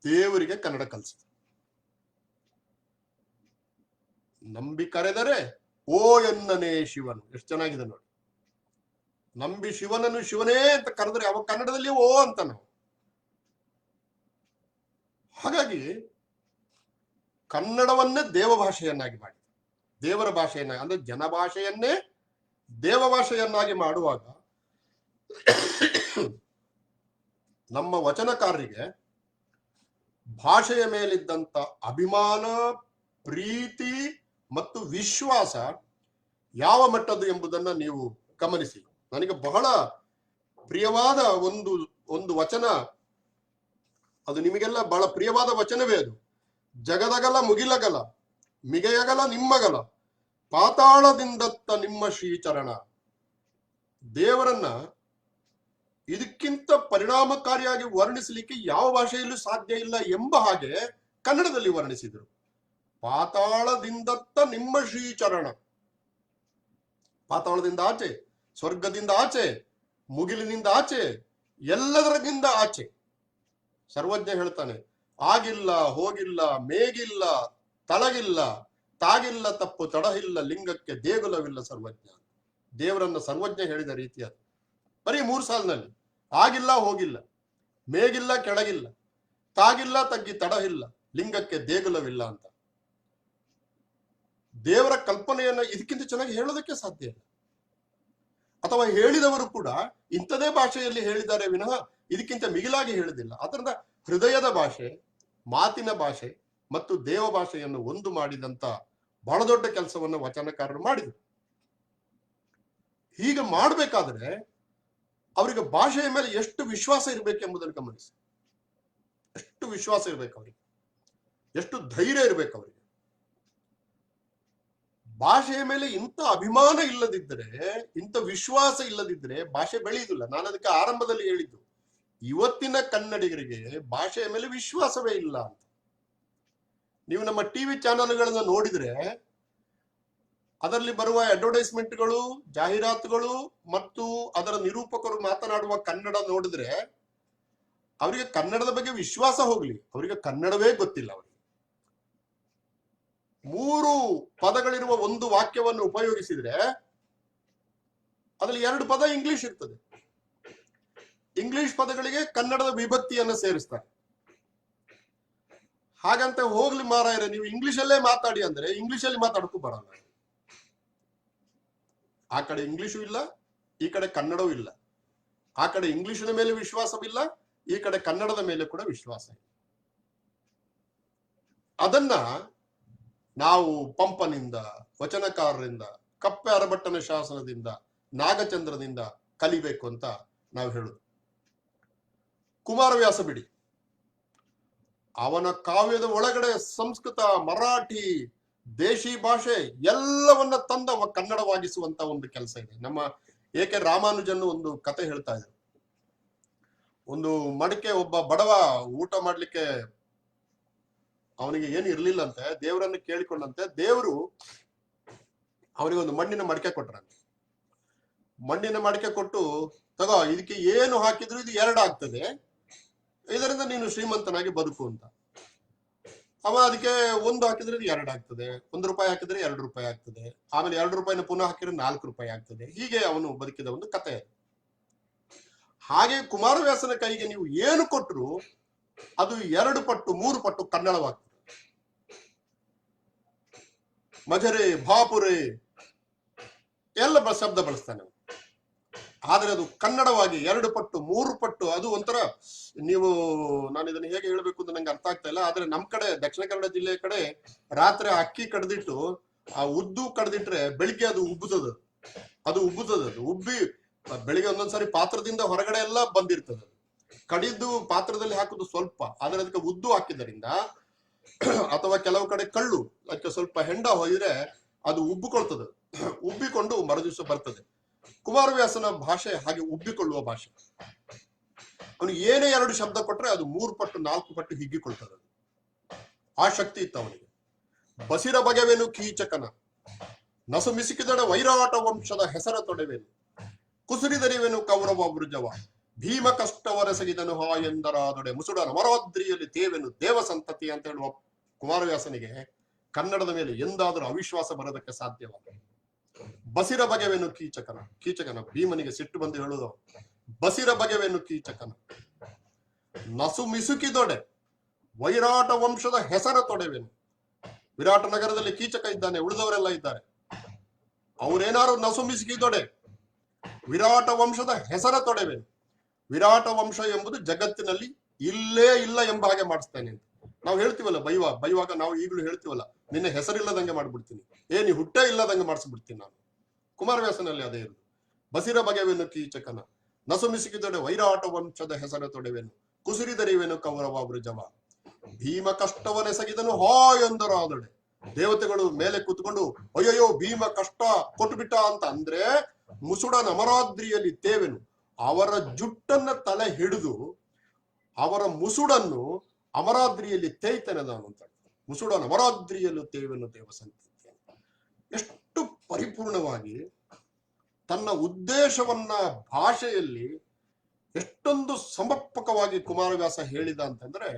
[SPEAKER 1] ದೇವರಿಗೆ ಕನ್ನಡ ಕಲಿಸಿದ್ರು. ನಂಬಿ ಕರೆದರೆ ಓ ಎನ್ನನೇ ಶಿವನು. ಎಷ್ಟು ಚೆನ್ನಾಗಿದೆ ನೋಡಿ. ನಂಬಿ ಶಿವನನ್ನು ಶಿವನೇ ಅಂತ ಕರೆದ್ರೆ ಅವ ಕನ್ನಡದಲ್ಲಿ ಓ ಅಂತ ನಾವು. ಹಾಗಾಗಿ ಕನ್ನಡವನ್ನೇ ದೇವ ಭಾಷೆಯನ್ನಾಗಿ ಮಾಡಿ, ದೇವರ ಭಾಷೆಯನ್ನಾಗಿ ಅಂದ್ರೆ ಜನಭಾಷೆಯನ್ನೇ ದೇವ ಭಾಷೆಯನ್ನಾಗಿ ಮಾಡುವಾಗ ನಮ್ಮ ವಚನಕಾರರಿಗೆ ಭಾಷೆಯ ಮೇಲಿದ್ದಂತ ಅಭಿಮಾನ, ಪ್ರೀತಿ ಮತ್ತು ವಿಶ್ವಾಸ ಯಾವ ಮಟ್ಟದ್ದು ಎಂಬುದನ್ನ ನೀವು ಗಮನಿಸಿ. ನನಗೆ ಬಹಳ ಪ್ರಿಯವಾದ ಒಂದು ವಚನ, ಅದು ನಿಮಗೆಲ್ಲ ಬಹಳ ಪ್ರಿಯವಾದ ವಚನವೇ ಅದು. ಜಗದಗಲ ಮುಗಿಲಗಲ ಮಿಗೆಯಗಲ ನಿಮ್ಮಗಲ ಪಾತಾಳದಿಂದತ್ತ ನಿಮ್ಮ ಶ್ರೀಚರಣ. ದೇವರನ್ನ ಇದಕ್ಕಿಂತ ಪರಿಣಾಮಕಾರಿಯಾಗಿ ವರ್ಣಿಸಲಿಕ್ಕೆ ಯಾವ ಭಾಷೆಯಲ್ಲೂ ಸಾಧ್ಯ ಇಲ್ಲ ಎಂಬ ಹಾಗೆ ಕನ್ನಡದಲ್ಲಿ ವರ್ಣಿಸಿದರು. ಪಾತಾಳದಿಂದತ್ತ ನಿಮ್ಮ ಶ್ರೀಚರಣ. ಪಾತಾಳದಿಂದ ಆಚೆ, ಸ್ವರ್ಗದಿಂದ ಆಚೆ, ಮುಗಿಲಿನಿಂದ ಆಚೆ, ಎಲ್ಲದರಗಿಂದ ಆಚೆ. ಸರ್ವಜ್ಞ ಹೇಳ್ತಾನೆ, ಆಗಿಲ್ಲ ಹೋಗಿಲ್ಲ ಮೇಗಿಲ್ಲ ತಳಗಿಲ್ಲ ತಾಗಿಲ್ಲ ತಪ್ಪು ತಡಹಿಲ್ಲ ಲಿಂಗಕ್ಕೆ ದೇಗುಲವಿಲ್ಲ ಸರ್ವಜ್ಞ. ದೇವರನ್ನ ಸರ್ವಜ್ಞ ಹೇಳಿದ ರೀತಿ ಅದು. ಬರೀ 3 ಸಾಲಿನಲ್ಲಿ ಆಗಿಲ್ಲ ಹೋಗಿಲ್ಲ, ಮೇಗಿಲ್ಲ ಕೆಳಗಿಲ್ಲ, ತಾಗಿಲ್ಲ ತಗ್ಗಿ ತಡಹಿಲ್ಲ, ಲಿಂಗಕ್ಕೆ ದೇಗುಲವಿಲ್ಲ ಅಂತ. ದೇವರ ಕಲ್ಪನೆಯನ್ನ ಇದಕ್ಕಿಂತ ಚೆನ್ನಾಗಿ ಹೇಳೋದಕ್ಕೆ ಸಾಧ್ಯ ಇಲ್ಲ. ಅಥವಾ ಹೇಳಿದವರು ಕೂಡ ಇಂಥದೇ ಭಾಷೆಯಲ್ಲಿ ಹೇಳಿದ್ದಾರೆ ವಿನಃ ಇದಕ್ಕಿಂತ ಮಿಗಿಲಾಗಿ ಹೇಳಿದಿಲ್ಲ. ಅದರಿಂದ ಹೃದಯದ ಭಾಷೆ, ಮಾತಿನ ಭಾಷೆ ಮತ್ತು ದೇವ ಭಾಷೆಯನ್ನು ಒಂದು ಮಾಡಿದಂತ ಬಹಳ ದೊಡ್ಡ ಕೆಲಸವನ್ನು ವಚನಕಾರರು ಮಾಡಿದರು. ಹೀಗೆ ಮಾಡಬೇಕಾದ್ರೆ ಅವರಿಗೆ ಭಾಷೆಯ ಮೇಲೆ ಎಷ್ಟು ವಿಶ್ವಾಸ ಇರಬೇಕೆಂಬುದನ್ನು ಗಮನಿಸಿ. ಎಷ್ಟು ವಿಶ್ವಾಸ ಇರಬೇಕು ಅವರಿಗೆ, ಎಷ್ಟು ಧೈರ್ಯ ಇರಬೇಕು ಅವರಿಗೆ. ಭಾಷೆಯ ಮೇಲೆ ಇಂಥ ಅಭಿಮಾನ ಇಲ್ಲದಿದ್ದರೆ, ಇಂಥ ವಿಶ್ವಾಸ ಇಲ್ಲದಿದ್ದರೆ ಭಾಷೆ ಬೆಳೆಯುವುದಿಲ್ಲ. ನಾನು ಅದಕ್ಕೆ ಆರಂಭದಲ್ಲಿ ಹೇಳಿದ್ದು, ಇವತ್ತಿನ ಕನ್ನಡಿಗರಿಗೆ ಭಾಷೆಯ ಮೇಲೆ ವಿಶ್ವಾಸವೇ ಇಲ್ಲ ಅಂತ. ನೀವು ನಮ್ಮ ಟಿವಿ ಚಾನೆಲ್ಗಳನ್ನ ನೋಡಿದ್ರೆ ಅದರಲ್ಲಿ ಬರುವ ಅಡ್ವರ್ಟೈಸ್ಮೆಂಟ್ಗಳು, ಜಾಹೀರಾತುಗಳು ಮತ್ತು ಅದರ ನಿರೂಪಕರು ಮಾತನಾಡುವ ಕನ್ನಡ ನೋಡಿದ್ರೆ ಅವರಿಗೆ ಕನ್ನಡದ ಬಗ್ಗೆ ವಿಶ್ವಾಸ ಹೋಗ್ಲಿ, ಅವರಿಗೆ ಕನ್ನಡವೇ ಗೊತ್ತಿಲ್ಲ. ಅವರಿಗೆ 3 ಪದಗಳಿರುವ ಒಂದು ವಾಕ್ಯವನ್ನು ಉಪಯೋಗಿಸಿದ್ರೆ ಅದರಲ್ಲಿ 2 ಪದ ಇಂಗ್ಲಿಷ್ ಇರ್ತದೆ. ಇಂಗ್ಲಿಷ್ ಪದಗಳಿಗೆ ಕನ್ನಡದ ವಿಭಕ್ತಿಯನ್ನು ಸೇರಿಸ್ತಾರೆ. ಹಾಗಂತ ಹೋಗ್ಲಿ ಮಾರಾಯರೆ, ನೀವು ಇಂಗ್ಲಿಷಲ್ಲೇ ಮಾತಾಡಿ ಅಂದ್ರೆ ಇಂಗ್ಲಿಷಲ್ಲಿ ಮಾತಾಡಕ್ಕೂ ಬರಲ್ಲ. ಆ ಕಡೆ ಇಂಗ್ಲಿಷು ಇಲ್ಲ, ಈ ಕಡೆ ಕನ್ನಡವೂ ಇಲ್ಲ. ಆ ಕಡೆ ಇಂಗ್ಲಿಷಿನ ಮೇಲೆ ವಿಶ್ವಾಸವಿಲ್ಲ, ಈ ಕಡೆ ಕನ್ನಡದ ಮೇಲೆ ಕೂಡ ವಿಶ್ವಾಸ ಇಲ್ಲ. ಅದನ್ನ ನಾವು ಪಂಪನಿಂದ, ವಚನಕಾರರಿಂದ, ಕಪ್ಪೆ ಅರಭಟ್ಟನ ಶಾಸನದಿಂದ, ನಾಗಚಂದ್ರದಿಂದ ಕಲಿಬೇಕು ಅಂತ ನಾವು ಹೇಳುದು. ಕುಮಾರವ್ಯಾಸ ಬಿಡಿ, ಅವನ ಕಾವ್ಯದ ಒಳಗಡೆ ಸಂಸ್ಕೃತ, ಮರಾಠಿ, ದೇಶಿ ಭಾಷೆ ಎಲ್ಲವನ್ನ ತಂದು ಅವ ಕನ್ನಡವಾಗಿಸುವಂತ ಒಂದು ಕೆಲಸ ಇದೆ. ನಮ್ಮ ಏಕೆ ರಾಮಾನುಜನ್ ಒಂದು ಕತೆ ಹೇಳ್ತಾ ಇದ್ರು. ಒಂದು ಮಡಿಕೆ, ಒಬ್ಬ ಬಡವ ಊಟ ಮಾಡ್ಲಿಕ್ಕೆ ಅವನಿಗೆ ಏನು ಇರ್ಲಿಲ್ಲಂತೆ, ದೇವರನ್ನು ಕೇಳಿಕೊಂಡಂತೆ. ದೇವರು ಅವನಿಗೆ ಒಂದು ಮಣ್ಣಿನ ಮಡಿಕೆ ಕೊಟ್ರಂತೆ. ಮಣ್ಣಿನ ಮಡಿಕೆ ಕೊಟ್ಟು, ತಗೋ, ಇದಕ್ಕೆ ಏನು ಹಾಕಿದ್ರು ಇದು 2 ಆಗ್ತದೆ, ಇದರಿಂದ ನೀನು ಶ್ರೀಮಂತನಾಗಿ ಬದುಕು ಅಂತ. ಅವ ಅದಕ್ಕೆ 1 ಹಾಕಿದ್ರೆ 2 ಆಗ್ತದೆ, 1 ರೂಪಾಯಿ ಹಾಕಿದ್ರೆ 2 ರೂಪಾಯಿ ಆಗ್ತದೆ, ಆಮೇಲೆ 2 ರೂಪಾಯಿನ ಪುನಃ ಹಾಕಿದ್ರೆ 4 ರೂಪಾಯಿ ಆಗ್ತದೆ. ಹೀಗೆ ಅವನು ಬದುಕಿದ ಒಂದು ಕತೆ. ಹಾಗೆ ಕುಮಾರವ್ಯಾಸನ ಕೈಗೆ ನೀವು ಏನು ಕೊಟ್ಟರು ಅದು 2 ಪಟ್ಟು 3 ಪಟ್ಟು ಕನ್ನಡವಾಗ್ತದೆ. ಮಜರೆ, ಭಾಪುರೆ ಎಲ್ಲ ಶಬ್ದ ಬಳಸ್ತಾನೆ, ಆದ್ರೆ ಅದು ಕನ್ನಡವಾಗಿ 2 ಪಟ್ಟು 3 ಪಟ್ಟು. ಅದು ಒಂಥರ, ನೀವು, ನಾನು ಇದನ್ನು ಹೇಗೆ ಹೇಳಬೇಕು ಅಂತ ನಂಗೆ ಅರ್ಥ ಆಗ್ತಾ ಇಲ್ಲ. ಆದ್ರೆ ನಮ್ ಕಡೆ ದಕ್ಷಿಣ ಕನ್ನಡ ಜಿಲ್ಲೆಯ ಕಡೆ ರಾತ್ರಿ ಅಕ್ಕಿ ಕಡ್ದಿಟ್ಟು ಆ ಉದ್ದು ಕಡ್ದಿಟ್ರೆ ಬೆಳಿಗ್ಗೆ ಅದು ಉಬ್ಬುತ್ತದೆ. ಅದು ಉಬ್ಬಿ ಬೆಳಿಗ್ಗೆ ಒಂದೊಂದ್ಸರಿ ಪಾತ್ರದಿಂದ ಹೊರಗಡೆ ಎಲ್ಲ ಬಂದಿರ್ತದೆ. ಕಡಿದು ಪಾತ್ರದಲ್ಲಿ ಹಾಕುದು ಸ್ವಲ್ಪ, ಆದ್ರೆ ಅದಕ್ಕೆ ಉದ್ದು ಹಾಕಿದ್ದರಿಂದ, ಅಥವಾ ಕೆಲವು ಕಡೆ ಕಳ್ಳು, ಅದಕ್ಕೆ ಸ್ವಲ್ಪ ಹೆಂಡ ಹೊಯ್ದ್ರೆ ಅದು ಉಬ್ಬಿಕೊಳ್ತದೆ. ಉಬ್ಬಿಕೊಂಡು ಮರುದಿವಸ ಬರ್ತದೆ. ಕುಮಾರವ್ಯಾಸನ ಭಾಷೆ ಹಾಗೆ ಉಬ್ಬಿಕೊಳ್ಳುವ ಭಾಷೆ. ಅವನು ಏನೇ 2 ಶಬ್ದ ಕೊಟ್ರೆ ಅದು 3 ಪಟ್ಟು 4 ಪಟ್ಟು ಹಿಗ್ಗಿಕೊಳ್ತದೆ. ಆ ಶಕ್ತಿ ಇತ್ತು ಅವನಿಗೆ. ಬಸಿರ ಬಗೆವೇನು ಕೀಚಕನ, ನಸು ಮಿಸುಕಿದೊಡೆ ವೈರಾಟ ವಂಶದ ಹೆಸರ ತೊಡೆವೇನು, ಕುಸುರಿದರಿವೆನು ಕೌರವ ವೃಜವ, ಭೀಮ ಕಷ್ಟವರಸಗಿದನು ಹಾ ಎಂದರಾದೊಡೆ, ಮುಸುಡನ ಮರಾದ್ರಿಯಲ್ಲಿ ತೇವೆನು ದೇವ ಸಂತತಿ ಅಂತ ಹೇಳುವ ಕುಮಾರವ್ಯಾಸನಿಗೆ ಕನ್ನಡದ ಮೇಲೆ ಎಂದಾದರೂ ಅವಿಶ್ವಾಸ ಬರೋದಕ್ಕೆ ಸಾಧ್ಯವಾಗ. ಬಸಿರ ಬಗೆವೇನು ಕೀಚಕನ ಭೀಮನಿಗೆ ಸಿಟ್ಟು ಬಂದು ಹೇಳುವುದು, ಬಸಿರ ಬಗೆವೇನು ಕೀಚಕನ, ನಸು ಮಿಸುಕಿದೊಡೆ ವೈರಾಟ ವಂಶದ ಹೆಸರ ತೊಡೆವೇನು. ವಿರಾಟ ನಗರದಲ್ಲಿ ಕೀಚಕ ಇದ್ದಾನೆ, ಉಳಿದವರೆಲ್ಲ ಇದ್ದಾರೆ. ಅವರೇನಾರು ನಸು ಮಿಸುಕಿದೊಡೆ ವಿರಾಟ ವಂಶದ ಹೆಸರ ತೊಡೆವೇನು. ವಿರಾಟ ವಂಶ ಎಂಬುದು ಜಗತ್ತಿನಲ್ಲಿ ಇಲ್ಲೇ ಇಲ್ಲ ಎಂಬ ಹಾಗೆ ಮಾಡಿಸ್ತೇನೆ ಅಂತ ನಾವು ಹೇಳ್ತೀವಲ್ಲ. ಬೈವಾಗ ನಾವು ಈಗಲೂ ಹೇಳ್ತೀವಲ್ಲ, ನಿನ್ನ ಹೆಸರಿಲ್ಲದಂಗೆ ಮಾಡ್ಬಿಡ್ತೀನಿ, ನೀ ಹುಟ್ಟೇ ಇಲ್ಲದಂಗೆ ಮಾಡಿಸ್ಬಿಡ್ತೀನಿ ನಾನು. ಕುಮಾರವ್ಯಾಸನಲ್ಲಿ ಅದೇ ಇರುವುದು. ಬಸಿರ ಬಗೆವೇನು ಕೀಚಕನ, ನಸು ಮಿಸುಕಿದೊಡೆ ವೈರಾಟ ವಂಶದ ಹೆಸರ ತೊಡೆವೇನು, ಕುಸುರಿದರಿವೇನು ಕೌರವ ವೃಜವ, ಭೀಮ ಕಷ್ಟವನೆಸಗಿದನು ಹಾ ಎಂದರಾದೊಡೆ. ದೇವತೆಗಳು ಮೇಲೆ ಕೂತ್ಕೊಂಡು ಅಯ್ಯಯ್ಯೋ ಭೀಮ ಕಷ್ಟ ಕೊಟ್ಟುಬಿಟ್ಟ ಅಂತ ಅಂದ್ರೆ, ಮುಸುಡನ ಅಮರಾದ್ರಿಯಲ್ಲಿ ತೇವೆನು, ಅವರ ಜುಟ್ಟನ್ನ ತಲೆ ಹಿಡಿದು ಅವರ ಮುಸುಡನ್ನು ಅಮರಾದ್ರಿಯಲ್ಲಿ ತೇಯ್ತಾನೆ ನಾನು ಅಂತ. ಮುಸುಡನ ಅಮರಾದ್ರಿಯಲ್ಲೂ ತೇವೆನು ದೇವ ಸಂತತಿ. ಎಷ್ಟು ಪರಿಪೂರ್ಣವಾಗಿ ತನ್ನ ಉದ್ದೇಶವನ್ನ ಭಾಷೆಯಲ್ಲಿ ಎಷ್ಟೊಂದು ಸಮರ್ಪಕವಾಗಿ ಕುಮಾರವ್ಯಾಸ ಹೇಳಿದ ಅಂತಂದ್ರೆ,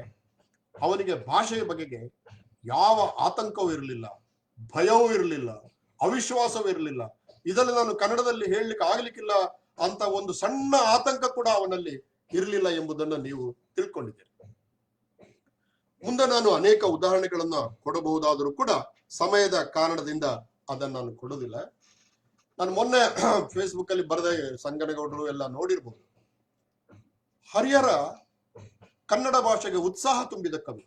[SPEAKER 1] ಅವನಿಗೆ ಭಾಷೆಯ ಬಗೆಗೆ ಯಾವ ಆತಂಕವೂ ಇರಲಿಲ್ಲ, ಭಯವೂ ಇರಲಿಲ್ಲ, ಅವಿಶ್ವಾಸವೂ ಇರಲಿಲ್ಲ. ಇದನ್ನು ನಾನು ಕನ್ನಡದಲ್ಲಿ ಹೇಳಲಿಕ್ಕೆ ಆಗ್ಲಿಕ್ಕಿಲ್ಲ ಅಂತ ಒಂದು ಸಣ್ಣ ಆತಂಕ ಕೂಡ ಅವನಲ್ಲಿ ಇರಲಿಲ್ಲ ಎಂಬುದನ್ನು ನೀವು ತಿಳ್ಕೊಂಡಿದ್ದೀರಿ. ಮುಂದೆ ನಾನು ಅನೇಕ ಉದಾಹರಣೆಗಳನ್ನ ಕೊಡಬಹುದಾದರೂ ಕೂಡ ಸಮಯದ ಕಾರಣದಿಂದ ಅದನ್ನು ನಾನು ಕೊಡುವುದಿಲ್ಲ. ನಾನು ಮೊನ್ನೆ ಫೇಸ್ಬುಕ್ ಅಲ್ಲಿ ಬರೆದ ಸಂಗನಗೌಡರು ಎಲ್ಲ ನೋಡಿರ್ಬೋದು. ಹರಿಹರ ಕನ್ನಡ ಭಾಷೆಗೆ ಉತ್ಸಾಹ ತುಂಬಿದ ಕವಿ.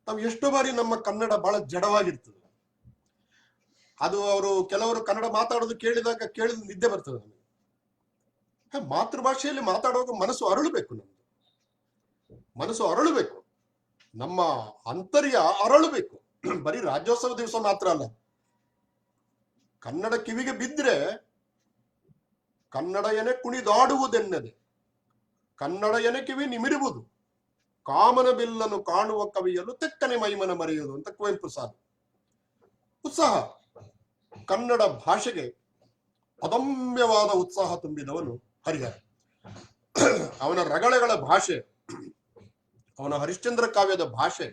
[SPEAKER 1] ನಾವು ಎಷ್ಟೋ ಬಾರಿ ನಮ್ಮ ಕನ್ನಡ ಬಹಳ ಜಡವಾಗಿರ್ತದೆ. ಅದು ಕೆಲವರು ಕನ್ನಡ ಮಾತಾಡೋದು ಕೇಳಿದ ನಿದ್ದೆ ಬರ್ತದೆ ನಮಗೆ. ಮಾತೃಭಾಷೆಯಲ್ಲಿ ಮಾತಾಡುವಾಗ ಮನಸ್ಸು ಅರಳಬೇಕು. ಮನಸ್ಸು ಅರಳಬೇಕು, ನಮ್ಮ ಅಂತರ್ಯ ಅರಳಬೇಕು. ಬರೀ ರಾಜ್ಯೋತ್ಸವ ದಿವಸ ಮಾತ್ರ ಅಲ್ಲ, ಕನ್ನಡ ಕಿವಿಗೆ ಬಿದ್ರೆ ಕನ್ನಡ ಎನೆ ಕುಣಿದಾಡುವುದೆನ್ನದೆ, ಕನ್ನಡ ಎನೆ ಕಿವಿ ನಿಮಿರುವುದು, ಕಾಮನ ಬಿಲ್ಲನ್ನು ಕಾಣುವ ಕವಿಯಲು ತೆಕ್ಕನೆ ಮೈಮನ ಮರೆಯುವುದು ಅಂತ ಕುವೆಂಪು ಸಾಲು. ಉತ್ಸಾಹ, ಕನ್ನಡ ಭಾಷೆಗೆ ಅದಮ್ಯವಾದ ಉತ್ಸಾಹ ತುಂಬಿದವನು ಹರಿಹರ. ಅವನ ರಗಳೆಗಳ ಭಾಷೆ, ಅವನ ಹರಿಶ್ಚಂದ್ರ ಕಾವ್ಯದ ಭಾಷೆ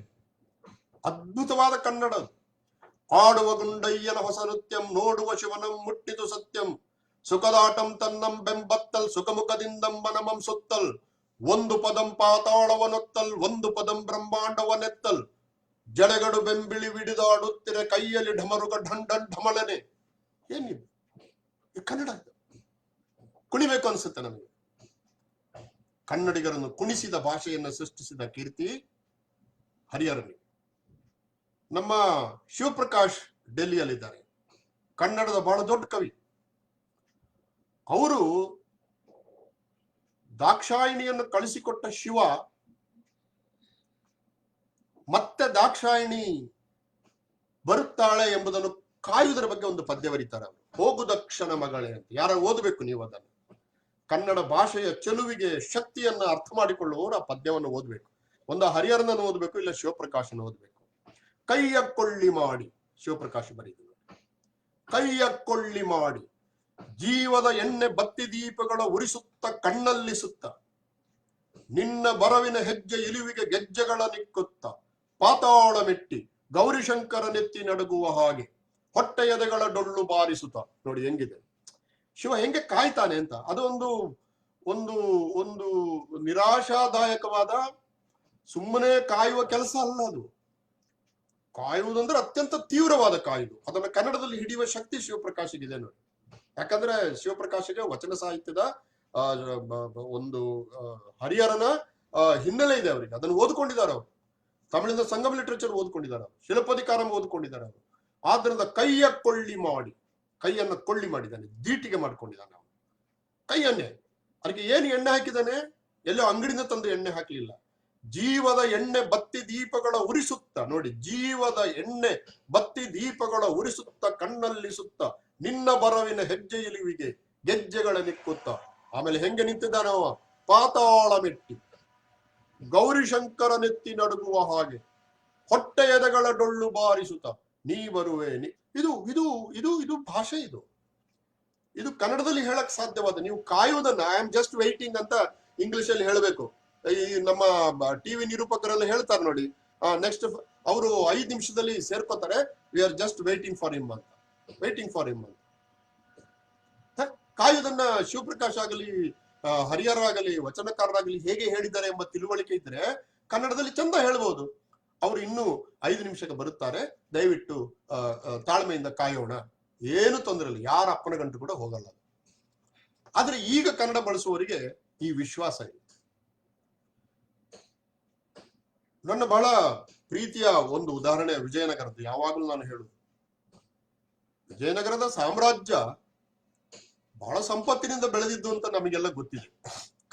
[SPEAKER 1] ಅದ್ಭುತವಾದ ಕನ್ನಡ. ಆಡುವ ಗುಂಡಯ್ಯನ ಹೊಸ ನೃತ್ಯಂ, ನೋಡುವ ಶಿವನಂ ಮುಟ್ಟಿತು ಸತ್ಯಂ, ಸುಖದಾಟಂ ತನ್ನಂ ಬೆಂಬತ್ತಲ್, ಸುಖಮುಖದಿಂದಂ ಮನಮಂ ಸುತ್ತಲ್, ಒಂದು ಪದಂ ಪಾತಾಳವನೊತ್ತಲ್, ಒಂದು ಪದಂ ಬ್ರಹ್ಮಾಂಡವನೆತ್ತಲ್, ಜಡೆಗಡು ಬೆಂಬಿಳಿ ವಿಡಿದಾಡುತ್ತಿರೆ ಕೈಯಲ್ಲಿ ಢಮರುಗ ಢಂಢನ್ ಢಮಳನೆ. ಏನಿದೆ ಕನ್ನಡ? ಕುಣಿಬೇಕು ಅನ್ಸುತ್ತೆ ನಮಗೆ. ಕನ್ನಡಿಗರನ್ನು ಕುಣಿಸಿದ ಭಾಷೆಯನ್ನು ಸೃಷ್ಟಿಸಿದ ಕೀರ್ತಿ ಹರಿಹರನಿಗೆ. ನಮ್ಮ ಶಿವಪ್ರಕಾಶ್ ಡೆಲ್ಲಿಯಲ್ಲಿದ್ದಾರೆ, ಕನ್ನಡದ ಬಹಳ ದೊಡ್ಡ ಕವಿ. ಅವರು ದಾಕ್ಷಾಯಿಣಿಯನ್ನು ಕಳಿಸಿಕೊಟ್ಟ ಶಿವ ಮತ್ತೆ ದಾಕ್ಷಾಯಿಣಿ ಬರುತ್ತಾಳೆ ಎಂಬುದನ್ನು ಕಾಯುವುದರ ಬಗ್ಗೆ ಒಂದು ಪದ್ಯ ಬರೀತಾರೆ ಅವರು. ಹೋಗು ದಕ್ಷನ ಮಗಳೇ ಅಂತ. ಯಾರು ಓದಬೇಕು ನೀವು ಅದನ್ನು. ಕನ್ನಡ ಭಾಷೆಯ ಚೆಲುವಿಗೆ ಶಕ್ತಿಯನ್ನ ಅರ್ಥ ಮಾಡಿಕೊಳ್ಳುವವರು ಆ ಪದ್ಯವನ್ನು ಓದಬೇಕು. ಒಂದು ಹರಿಹರನನ್ನು ಓದಬೇಕು, ಇಲ್ಲ ಶಿವಪ್ರಕಾಶನ ಓದಬೇಕು. ಕೈಯ ಕೊಳ್ಳಿ ಮಾಡಿ, ಶಿವಪ್ರಕಾಶ ಬರೀದ್ರು, ಕೈಯ ಕೊಳ್ಳಿ ಮಾಡಿ ಜೀವದ ಎಣ್ಣೆ ಬತ್ತಿ ದೀಪಗಳ ಉರಿಸುತ್ತ ಕಣ್ಣಲ್ಲಿ ಸುತ್ತ, ನಿನ್ನ ಬರವಿನ ಹೆಜ್ಜೆ ಇಳುವಿಗೆ ಗೆಜ್ಜೆಗಳ ನಿಕ್ಕುತ್ತ, ಪಾತಾಳ ಮೆಟ್ಟಿ ಗೌರಿಶಂಕರ ನೆತ್ತಿ ನಡುಗುವ ಹಾಗೆ ಹೊಟ್ಟೆ ಎದೆಗಳ ಡೊಳ್ಳು ಬಾರಿಸುತ್ತ. ನೋಡಿ ಹೆಂಗಿದೆ ಶಿವ, ಹೆಂಗೆ ಕಾಯ್ತಾನೆ ಅಂತ. ಅದು ಒಂದು ಒಂದು ಒಂದು ನಿರಾಶಾದಾಯಕವಾದ, ಸುಮ್ಮನೆ ಕಾಯುವ ಕೆಲಸ ಅಲ್ಲ ಅದು. ಕಾಯುವುದಂದ್ರೆ ಅತ್ಯಂತ ತೀವ್ರವಾದ ಕಾಯುವುದು. ಅದನ್ನ ಕನ್ನಡದಲ್ಲಿ ಹಿಡಿಯುವ ಶಕ್ತಿ ಶಿವಪ್ರಕಾಶಿಗಿದೆ ನೋಡಿ. ಯಾಕಂದ್ರೆ ಶಿವಪ್ರಕಾಶಿಗೆ ವಚನ ಸಾಹಿತ್ಯದ ಒಂದು ಹರಿಹರನ ಹಿನ್ನೆಲೆ ಇದೆ ಅವರಿಗೆ. ಅದನ್ನು ಓದ್ಕೊಂಡಿದ್ದಾರೆ ಅವರು. ತಮಿಳಿನ ಸಂಗಮ ಲಿಟರೇಚರ್ ಓದ್ಕೊಂಡಿದ್ದಾರೆ ಅವರು, ಶಿಲಪದಿಕಾರಂ ಓದ್ಕೊಂಡಿದ್ದಾರೆ ಅವರು. ಆದ್ರಿಂದ ಕೈಯ ಕೊಳ್ಳಿ ಮಾಡಿ, ಕೈಯನ್ನ ಕೊಳ್ಳಿ ಮಾಡಿದ್ದಾನೆ, ದೀಟಿಗೆ ಮಾಡ್ಕೊಂಡಿದ್ದಾನೆ ಅವನು ಕೈಯನ್ನೇ. ಅದಕ್ಕೆ ಏನು ಎಣ್ಣೆ ಹಾಕಿದ್ದಾನೆ? ಎಲ್ಲೋ ಅಂಗಡಿಯಿಂದ ತಂದು ಎಣ್ಣೆ ಹಾಕಲಿಲ್ಲ. ಜೀವದ ಎಣ್ಣೆ ಬತ್ತಿ ದೀಪಗಳ ಉರಿಸುತ್ತ, ನೋಡಿ, ಜೀವದ ಎಣ್ಣೆ ಬತ್ತಿ ದೀಪಗಳ ಉರಿಸುತ್ತ ಕಣ್ಣಲ್ಲಿ ಸುತ್ತ, ನಿನ್ನ ಬರವಿನ ಹೆಜ್ಜೆ ಇಳುವಿಗೆ ಗೆಜ್ಜೆಗಳ ನಿಕ್ಕುತ್ತ. ಆಮೇಲೆ ಹೆಂಗೆ ನಿಂತಿದ್ದಾನವ? ಪಾತಾಳ ಮೆಟ್ಟಿ ಗೌರಿಶಂಕರ ನೆತ್ತಿ ನಡುಗುವ ಹಾಗೆ ಹೊಟ್ಟೆ ಎದೆಗಳ ಡೊಳ್ಳು ಬಾರಿಸುತ್ತ ನೀ ಬರುವೆ. ಇದು ಇದು ಇದು ಇದು ಭಾಷೆ. ಇದು ಕನ್ನಡದಲ್ಲಿ ಹೇಳಕ್ ಸಾಧ್ಯವಾದ. ನೀವು ಕಾಯುವುದನ್ನ ಐ ಆಮ್ ಜಸ್ಟ್ ವೈಟಿಂಗ್ ಅಂತ ಇಂಗ್ಲಿಷ್ ಅಲ್ಲಿ ಹೇಳಬೇಕು. ಈ ನಮ್ಮ ಟಿವಿ ನಿರೂಪಕರೆಲ್ಲ ಹೇಳ್ತಾರೆ ನೋಡಿ, ನೆಕ್ಸ್ಟ್ ಅವರು 5 ನಿಮಿಷದಲ್ಲಿ ಸೇರ್ಕೋತಾರೆ, we are just waiting for him ಅಂತ. ವೇಟಿಂಗ್ ಫಾರ್ ಹಿಮ್ ಅಂತ ಕಾಯುವುದನ್ನ ಶಿವಪ್ರಕಾಶ್ ಆಗಲಿ, ಹರಿಹರ ಆಗಲಿ, ವಚನಕಾರರಾಗಲಿ ಹೇಗೆ ಹೇಳಿದ್ದಾರೆ ಎಂಬ ತಿಳುವಳಿಕೆ ಇದ್ರೆ ಕನ್ನಡದಲ್ಲಿ ಚಂದ ಹೇಳ್ಬೋದು. ಅವರು ಇನ್ನೂ 5 ನಿಮಿಷಕ್ಕೆ ಬರುತ್ತಾರೆ, ದಯವಿಟ್ಟು ತಾಳ್ಮೆಯಿಂದ ಕಾಯೋಣ, ಏನು ತೊಂದರೆ ಇಲ್ಲ, ಯಾರ ಅಪ್ಪನ ಗಂಟು ಕೂಡ ಹೋಗಲ್ಲ. ಆದ್ರೆ ಈಗ ಕನ್ನಡ ಬಳಸುವವರಿಗೆ ಈ ವಿಶ್ವಾಸ ಇದೆ. ನನ್ನ ಬಹಳ ಪ್ರೀತಿಯ ಒಂದು ಉದಾಹರಣೆ ವಿಜಯನಗರದ್ದು. ಯಾವಾಗಲೂ ನಾನು ಹೇಳುದು, ವಿಜಯನಗರದ ಸಾಮ್ರಾಜ್ಯ ಬಹಳ ಸಂಪತ್ತಿನಿಂದ ಬೆಳೆದಿದ್ದು ಅಂತ ನಮಗೆಲ್ಲ ಗೊತ್ತಿದೆ.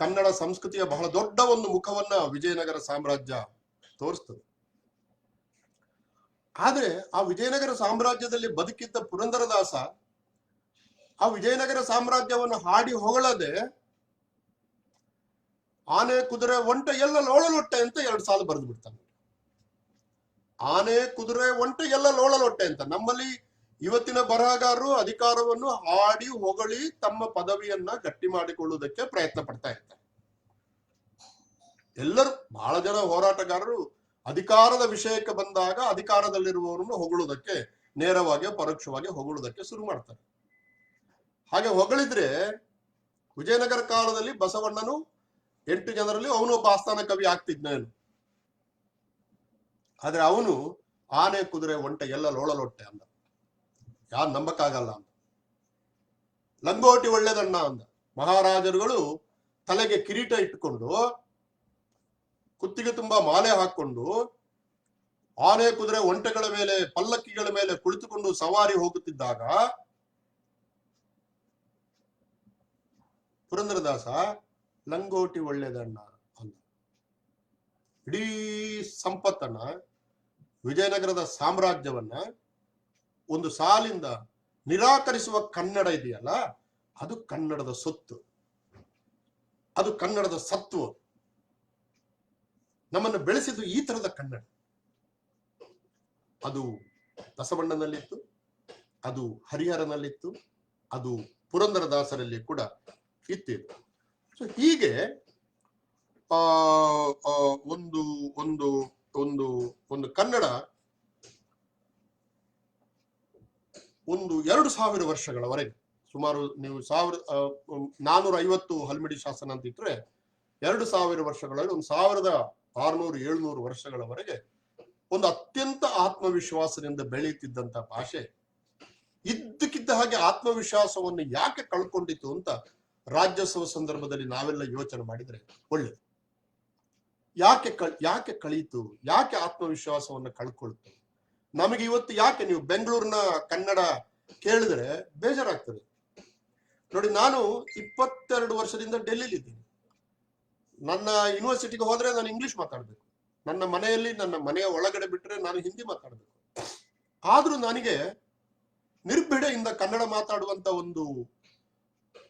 [SPEAKER 1] ಕನ್ನಡ ಸಂಸ್ಕೃತಿಯ ಬಹಳ ದೊಡ್ಡ ಒಂದು ಮುಖವನ್ನ ವಿಜಯನಗರ ಸಾಮ್ರಾಜ್ಯ ತೋರಿಸ್ತದೆ. ಆದ್ರೆ ಆ ವಿಜಯನಗರ ಸಾಮ್ರಾಜ್ಯದಲ್ಲಿ ಬದುಕಿದ್ದ ಪುರಂದರದಾಸ ಆ ವಿಜಯನಗರ ಸಾಮ್ರಾಜ್ಯವನ್ನು ಹಾಡಿ ಹೊಗಳದೆ ಆನೆ ಕುದುರೆ ಒಂಟೆ ಎಲ್ಲ ಲೋಳಲೊಟ್ಟೆ ಅಂತ 2 ಸಾಲು ಬರೆದು ಬಿಡ್ತಾನೆ. ಆನೆ ಕುದುರೆ ಒಂಟೆ ಎಲ್ಲ ಲೋಳಲೊಟ್ಟೆ ಅಂತ. ನಮ್ಮಲ್ಲಿ ಇವತ್ತಿನ ಬರಹಗಾರರು ಅಧಿಕಾರವನ್ನು ಹಾಡಿ ಹೊಗಳಿ ತಮ್ಮ ಪದವಿಯನ್ನ ಗಟ್ಟಿ ಮಾಡಿಕೊಳ್ಳುವುದಕ್ಕೆ ಪ್ರಯತ್ನ ಪಡ್ತಾ ಇರ್ತಾರೆ. ಎಲ್ಲರೂ, ಬಹಳ ಜನ ಹೋರಾಟಗಾರರು ಅಧಿಕಾರದ ವಿಷಯಕ್ಕೆ ಬಂದಾಗ ಅಧಿಕಾರದಲ್ಲಿರುವವರನ್ನು ಹೊಗಳುವುದಕ್ಕೆ, ನೇರವಾಗಿ ಪರೋಕ್ಷವಾಗಿ ಹೊಗಳುವುದಕ್ಕೆ ಶುರು ಮಾಡ್ತಾರೆ. ಹಾಗೆ ಹೊಗಳಿದ್ರೆ ವಿಜಯನಗರ ಕಾಲದಲ್ಲಿ ಬಸವಣ್ಣನು 8 ಜನರಲ್ಲಿ ಅವನು ಒಬ್ಬ ಆಸ್ಥಾನ ಕವಿ ಆಗ್ತಿದ್ನೇನು. ಆದ್ರೆ ಅವನು ಆನೆ ಕುದುರೆ ಒಂಟೆ ಎಲ್ಲ ಲೋಳಲೊಟ್ಟೆ ಅಂದ. ಯಾರು ನಂಬಕ್ಕಾಗಲ್ಲ ಅಂತ. ಲಂಗೋಟಿ ಒಳ್ಳೆದಣ್ಣ ಅಂದ. ಮಹಾರಾಜರುಗಳು ತಲೆಗೆ ಕಿರೀಟ ಇಟ್ಟುಕೊಂಡು, ಕುತ್ತಿಗೆ ತುಂಬಾ ಮಾಲೆ ಹಾಕೊಂಡು, ಆನೆ ಕುದುರೆ ಒಂಟೆಗಳ ಮೇಲೆ ಪಲ್ಲಕ್ಕಿಗಳ ಮೇಲೆ ಕುಳಿತುಕೊಂಡು ಸವಾರಿ ಹೋಗುತ್ತಿದ್ದಾಗ ಪುರಂದರದಾಸ ಲಂಗೋಟಿ ಒಳ್ಳೆದಣ್ಣ ಅಂದ. ಇಡೀ ಸಂಪತ್ತನ್ನ, ವಿಜಯನಗರದ ಸಾಮ್ರಾಜ್ಯವನ್ನ ಒಂದು ಸಾಲಿಂದ ನಿರಾಕರಿಸುವ ಕನ್ನಡ ಇದೆಯಲ್ಲ, ಅದು ಕನ್ನಡದ ಸೊತ್ತು, ಅದು ಕನ್ನಡದ ಸತ್ವ. ನಮ್ಮನ್ನು ಬೆಳೆಸಿದ್ದು ಈ ತರದ ಕನ್ನಡ. ಅದು ಬಸವಣ್ಣನಲ್ಲಿತ್ತು, ಅದು ಹರಿಹರನಲ್ಲಿತ್ತು, ಅದು ಪುರಂದರದಾಸರಲ್ಲಿ ಕೂಡ ಇತ್ತಿತ್ತು. ಸೊ ಹೀಗೆ ಒಂದು ಒಂದು ಒಂದು ಒಂದು ಕನ್ನಡ ಒಂದು 2000 ವರ್ಷಗಳವರೆಗೆ, ಸುಮಾರು ನೀವು 450 ಹಲ್ಮಿಡಿ ಶಾಸನ ಅಂತ ಇಟ್ರೆ 2000 ವರ್ಷಗಳಲ್ಲಿ ಒಂದು 1600-700 ವರ್ಷಗಳವರೆಗೆ ಒಂದು ಅತ್ಯಂತ ಆತ್ಮವಿಶ್ವಾಸದಿಂದ ಬೆಳೆಯುತ್ತಿದ್ದಂತ ಭಾಷೆ ಇದ್ದಕ್ಕಿದ್ದ ಹಾಗೆ ಆತ್ಮವಿಶ್ವಾಸವನ್ನು ಯಾಕೆ ಕಳ್ಕೊಂಡಿತ್ತು ಅಂತ ರಾಜ್ಯೋತ್ಸವ ಸಂದರ್ಭದಲ್ಲಿ ನಾವೆಲ್ಲ ಯೋಚನೆ ಮಾಡಿದ್ರೆ ಒಳ್ಳೇದು. ಯಾಕೆ ಕಳೀತು, ಯಾಕೆ ಆತ್ಮವಿಶ್ವಾಸವನ್ನು ಕಳ್ಕೊಳ್ತು? ನಮಗೆ ಇವತ್ತು ಯಾಕೆ ನೀವು ಬೆಂಗಳೂರಿನ ಕನ್ನಡ ಕೇಳಿದ್ರೆ ಬೇಜಾರಾಗ್ತದೆ. ನೋಡಿ, ನಾನು 22 ವರ್ಷದಿಂದ ಡೆಲ್ಲಿಲಿ ಇದ್ದೀನಿ. ನನ್ನ ಯೂನಿವರ್ಸಿಟಿಗೆ ಹೋದ್ರೆ ನಾನು ಇಂಗ್ಲಿಷ್ ಮಾತಾಡ್ಬೇಕು, ನನ್ನ ಮನೆಯಲ್ಲಿ ನನ್ನ ಮನೆಯ ಒಳಗಡೆ ಬಿಟ್ರೆ ನಾನು ಹಿಂದಿ ಮಾತಾಡ್ಬೇಕು. ಆದ್ರೂ ನನಗೆ ನಿರ್ಭಿಡೆಯಿಂದ ಕನ್ನಡ ಮಾತಾಡುವಂತ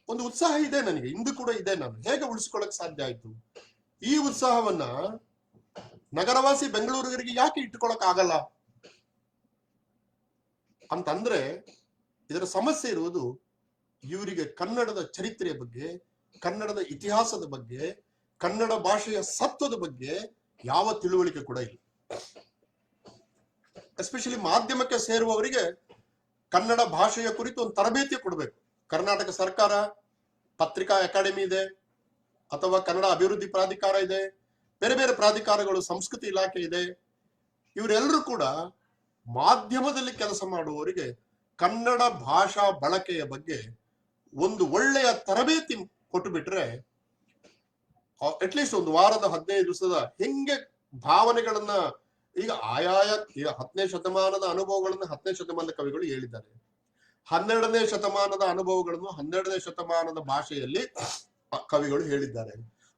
[SPEAKER 1] ಒಂದು ಉತ್ಸಾಹ ಇದೆ ನನಗೆ, ಇಂದು ಕೂಡ ಇದೆ. ನಾನು ಹೇಗೆ ಉಳಿಸ್ಕೊಳ್ಳಕ್ ಸಾಧ್ಯ ಆಯ್ತು? ಈ ಉತ್ಸಾಹವನ್ನ ನಗರವಾಸಿ ಬೆಂಗಳೂರಿಗರಿಗೆ ಯಾಕೆ ಇಟ್ಟುಕೊಳಕ್ ಆಗಲ್ಲ ಅಂತಂದ್ರೆ, ಇದರ ಸಮಸ್ಯೆ ಇರುವುದು ಇವರಿಗೆ ಕನ್ನಡದ ಚರಿತ್ರೆಯ ಬಗ್ಗೆ, ಕನ್ನಡದ ಇತಿಹಾಸದ ಬಗ್ಗೆ, ಕನ್ನಡ ಭಾಷೆಯ ಸತ್ವದ ಬಗ್ಗೆ ಯಾವ ತಿಳುವಳಿಕೆ ಕೂಡ ಇಲ್ಲ. ಎಸ್ಪೆಷಲಿ ಮಾಧ್ಯಮಕ್ಕೆ ಸೇರುವವರಿಗೆ ಕನ್ನಡ ಭಾಷೆಯ ಕುರಿತು ಒಂದು ತರಬೇತಿ ಕೊಡಬೇಕು. ಕರ್ನಾಟಕ ಸರ್ಕಾರ ಪತ್ರಿಕಾ ಅಕಾಡೆಮಿ ಇದೆ, ಅಥವಾ ಕನ್ನಡ ಅಭಿವೃದ್ಧಿ ಪ್ರಾಧಿಕಾರ ಇದೆ, ಬೇರೆ ಬೇರೆ ಪ್ರಾಧಿಕಾರಗಳು, ಸಂಸ್ಕೃತಿ ಇಲಾಖೆ ಇದೆ. ಇವರೆಲ್ಲರೂ ಕೂಡ ಮಾಧ್ಯಮದಲ್ಲಿ ಕೆಲಸ ಮಾಡುವವರಿಗೆ ಕನ್ನಡ ಭಾಷಾ ಬಳಕೆಯ ಬಗ್ಗೆ ಒಂದು ಒಳ್ಳೆಯ ತರಬೇತಿ ಕೊಟ್ಟು ಬಿಟ್ರೆ, ಅಟ್ಲೀಸ್ಟ್ ಒಂದು ವಾರದ 15 ದಿವಸದ ಹೆಂಗೆ ಭಾವನೆಗಳನ್ನ, ಈಗ 10ನೇ ಶತಮಾನದ ಅನುಭವಗಳನ್ನ 10ನೇ ಶತಮಾನದ ಕವಿಗಳು ಹೇಳಿದ್ದಾರೆ, 12ನೇ ಶತಮಾನದ ಅನುಭವಗಳನ್ನು 12ನೇ ಶತಮಾನದ ಭಾಷೆಯಲ್ಲಿ ಕವಿಗಳು ಹೇಳಿದ್ದಾರೆ,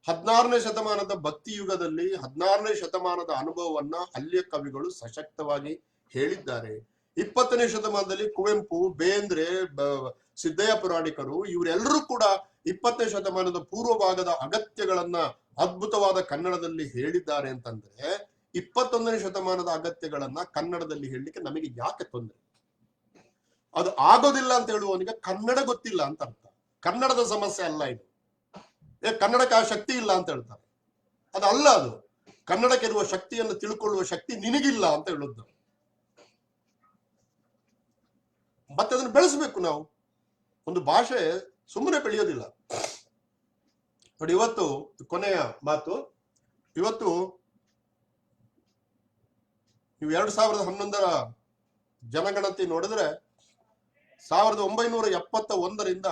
[SPEAKER 1] 16ನೇ ಶತಮಾನದ ಭಕ್ತಿ ಯುಗದಲ್ಲಿ 16ನೇ ಶತಮಾನದ ಅನುಭವವನ್ನ ಅಲ್ಲಿಯ ಕವಿಗಳು ಸಶಕ್ತವಾಗಿ ಹೇಳಿದ್ದಾರೆ. 20ನೇ ಶತಮಾನದಲ್ಲಿ ಕುವೆಂಪು, ಬೇಂದ್ರೆ, ಸಿದ್ದಯ್ಯ ಪುರಾಣಿಕರು ಇವರೆಲ್ಲರೂ ಕೂಡ 20ನೇ ಶತಮಾನದ ಪೂರ್ವ ಭಾಗದ ಅಗತ್ಯಗಳನ್ನ ಅದ್ಭುತವಾದ ಕನ್ನಡದಲ್ಲಿ ಹೇಳಿದ್ದಾರೆ. ಅಂತಂದ್ರೆ 21ನೇ ಶತಮಾನದ ಅಗತ್ಯಗಳನ್ನ ಕನ್ನಡದಲ್ಲಿ ಹೇಳಲಿಕ್ಕೆ ನಮಗೆ ಯಾಕೆ ತೊಂದರೆ? ಅದು ಆಗೋದಿಲ್ಲ ಅಂತ ಹೇಳುವವನಿಗೆ ಕನ್ನಡ ಗೊತ್ತಿಲ್ಲ ಅಂತ ಅರ್ಥ. ಕನ್ನಡದ ಸಮಸ್ಯೆ ಅಲ್ಲ ಇದು. ಕನ್ನಡಕ್ಕೆ ಆ ಶಕ್ತಿ ಇಲ್ಲ ಅಂತ ಹೇಳ್ತಾರೆ. ಅದಲ್ಲ, ಅದು ಕನ್ನಡಕ್ಕೆ ಇರುವ ಶಕ್ತಿಯನ್ನು ತಿಳ್ಕೊಳ್ಳುವ ಶಕ್ತಿ ನಿನಗಿಲ್ಲ ಅಂತ ಹೇಳುದು. ಮತ್ತೆ ಅದನ್ನು ಬೆಳೆಸಬೇಕು ನಾವು. ಒಂದು ಭಾಷೆ ಸುಮ್ಮನೆ ಬೆಳೆಯೋದಿಲ್ಲ. ನೋಡಿ, ಇವತ್ತು ಕೊನೆಯ ಮಾತು, ಇವತ್ತು ನೀವು 2011ರ ಜನಗಣತಿ ನೋಡಿದ್ರೆ 1971ರಿಂದ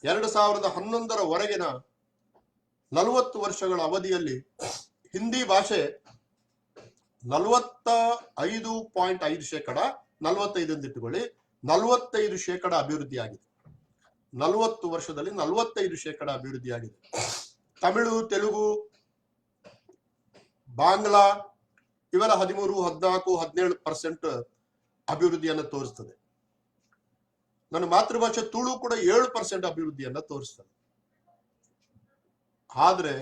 [SPEAKER 1] 2011ರವರೆಗಿನ 40 ವರ್ಷಗಳ ಅವಧಿಯಲ್ಲಿ ಹಿಂದಿ ಭಾಷೆ 45.5%, 45 ಅಂತ ಇಟ್ಟುಕೊಳ್ಳಿ, 45% ಅಭಿವೃದ್ಧಿ ಆಗಿದೆ. 40 ವರ್ಷದಲ್ಲಿ 45% ಅಭಿವೃದ್ಧಿ ಆಗಿದೆ. ತಮಿಳು, ತೆಲುಗು, ಬಾಂಗ್ಲಾ ಇವೆಲ್ಲ 13, 14, 17% ಅಭಿವೃದ್ಧಿಯನ್ನ ತೋರಿಸ್ತದೆ. ನನ್ನ ಮಾತೃಭಾಷೆ ತುಳು ಕೂಡ 7% ಅಭಿವೃದ್ಧಿಯನ್ನ ತೋರಿಸ್ತದೆ. ಆದ್ರೆ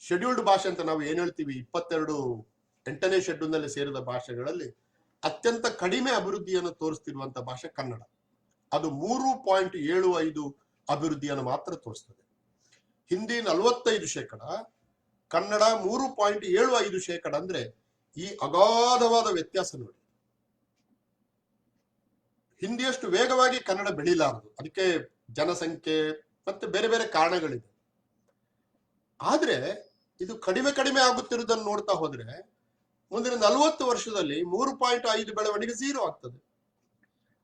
[SPEAKER 1] ಶೆಡ್ಯೂಲ್ಡ್ ಭಾಷೆ ಅಂತ ನಾವು ಏನ್ ಹೇಳ್ತೀವಿ, 8ನೇ ಶೆಡ್ಯೂಲ್ನಲ್ಲಿ ಸೇರಿದ ಭಾಷೆಗಳಲ್ಲಿ ಅತ್ಯಂತ ಕಡಿಮೆ ಅಭಿವೃದ್ಧಿಯನ್ನು ತೋರಿಸ್ತಿರುವಂತ ಭಾಷೆ ಕನ್ನಡ. ಅದು 3.75 ಅಭಿವೃದ್ಧಿಯನ್ನು ಮಾತ್ರ ತೋರಿಸ್ತದೆ. ಹಿಂದಿ 45%, ಕನ್ನಡ 3.75%. ಅಂದ್ರೆ ಈ ಅಗಾಧವಾದ ವ್ಯತ್ಯಾಸ ನೋಡಿ. ಹಿಂದಿಯಷ್ಟು ವೇಗವಾಗಿ ಕನ್ನಡ ಬೆಳೀಲಾರದು, ಅದಕ್ಕೆ ಜನಸಂಖ್ಯೆ ಮತ್ತೆ ಬೇರೆ ಬೇರೆ ಕಾರಣಗಳಿದೆ. ಆದ್ರೆ ಇದು ಕಡಿಮೆ ಆಗುತ್ತಿರುವುದನ್ನು ನೋಡ್ತಾ ಹೋದ್ರೆ ಮುಂದಿನ 40 ವರ್ಷದಲ್ಲಿ 3.5 ಬೆಳವಣಿಗೆ 0 ಆಗ್ತದೆ.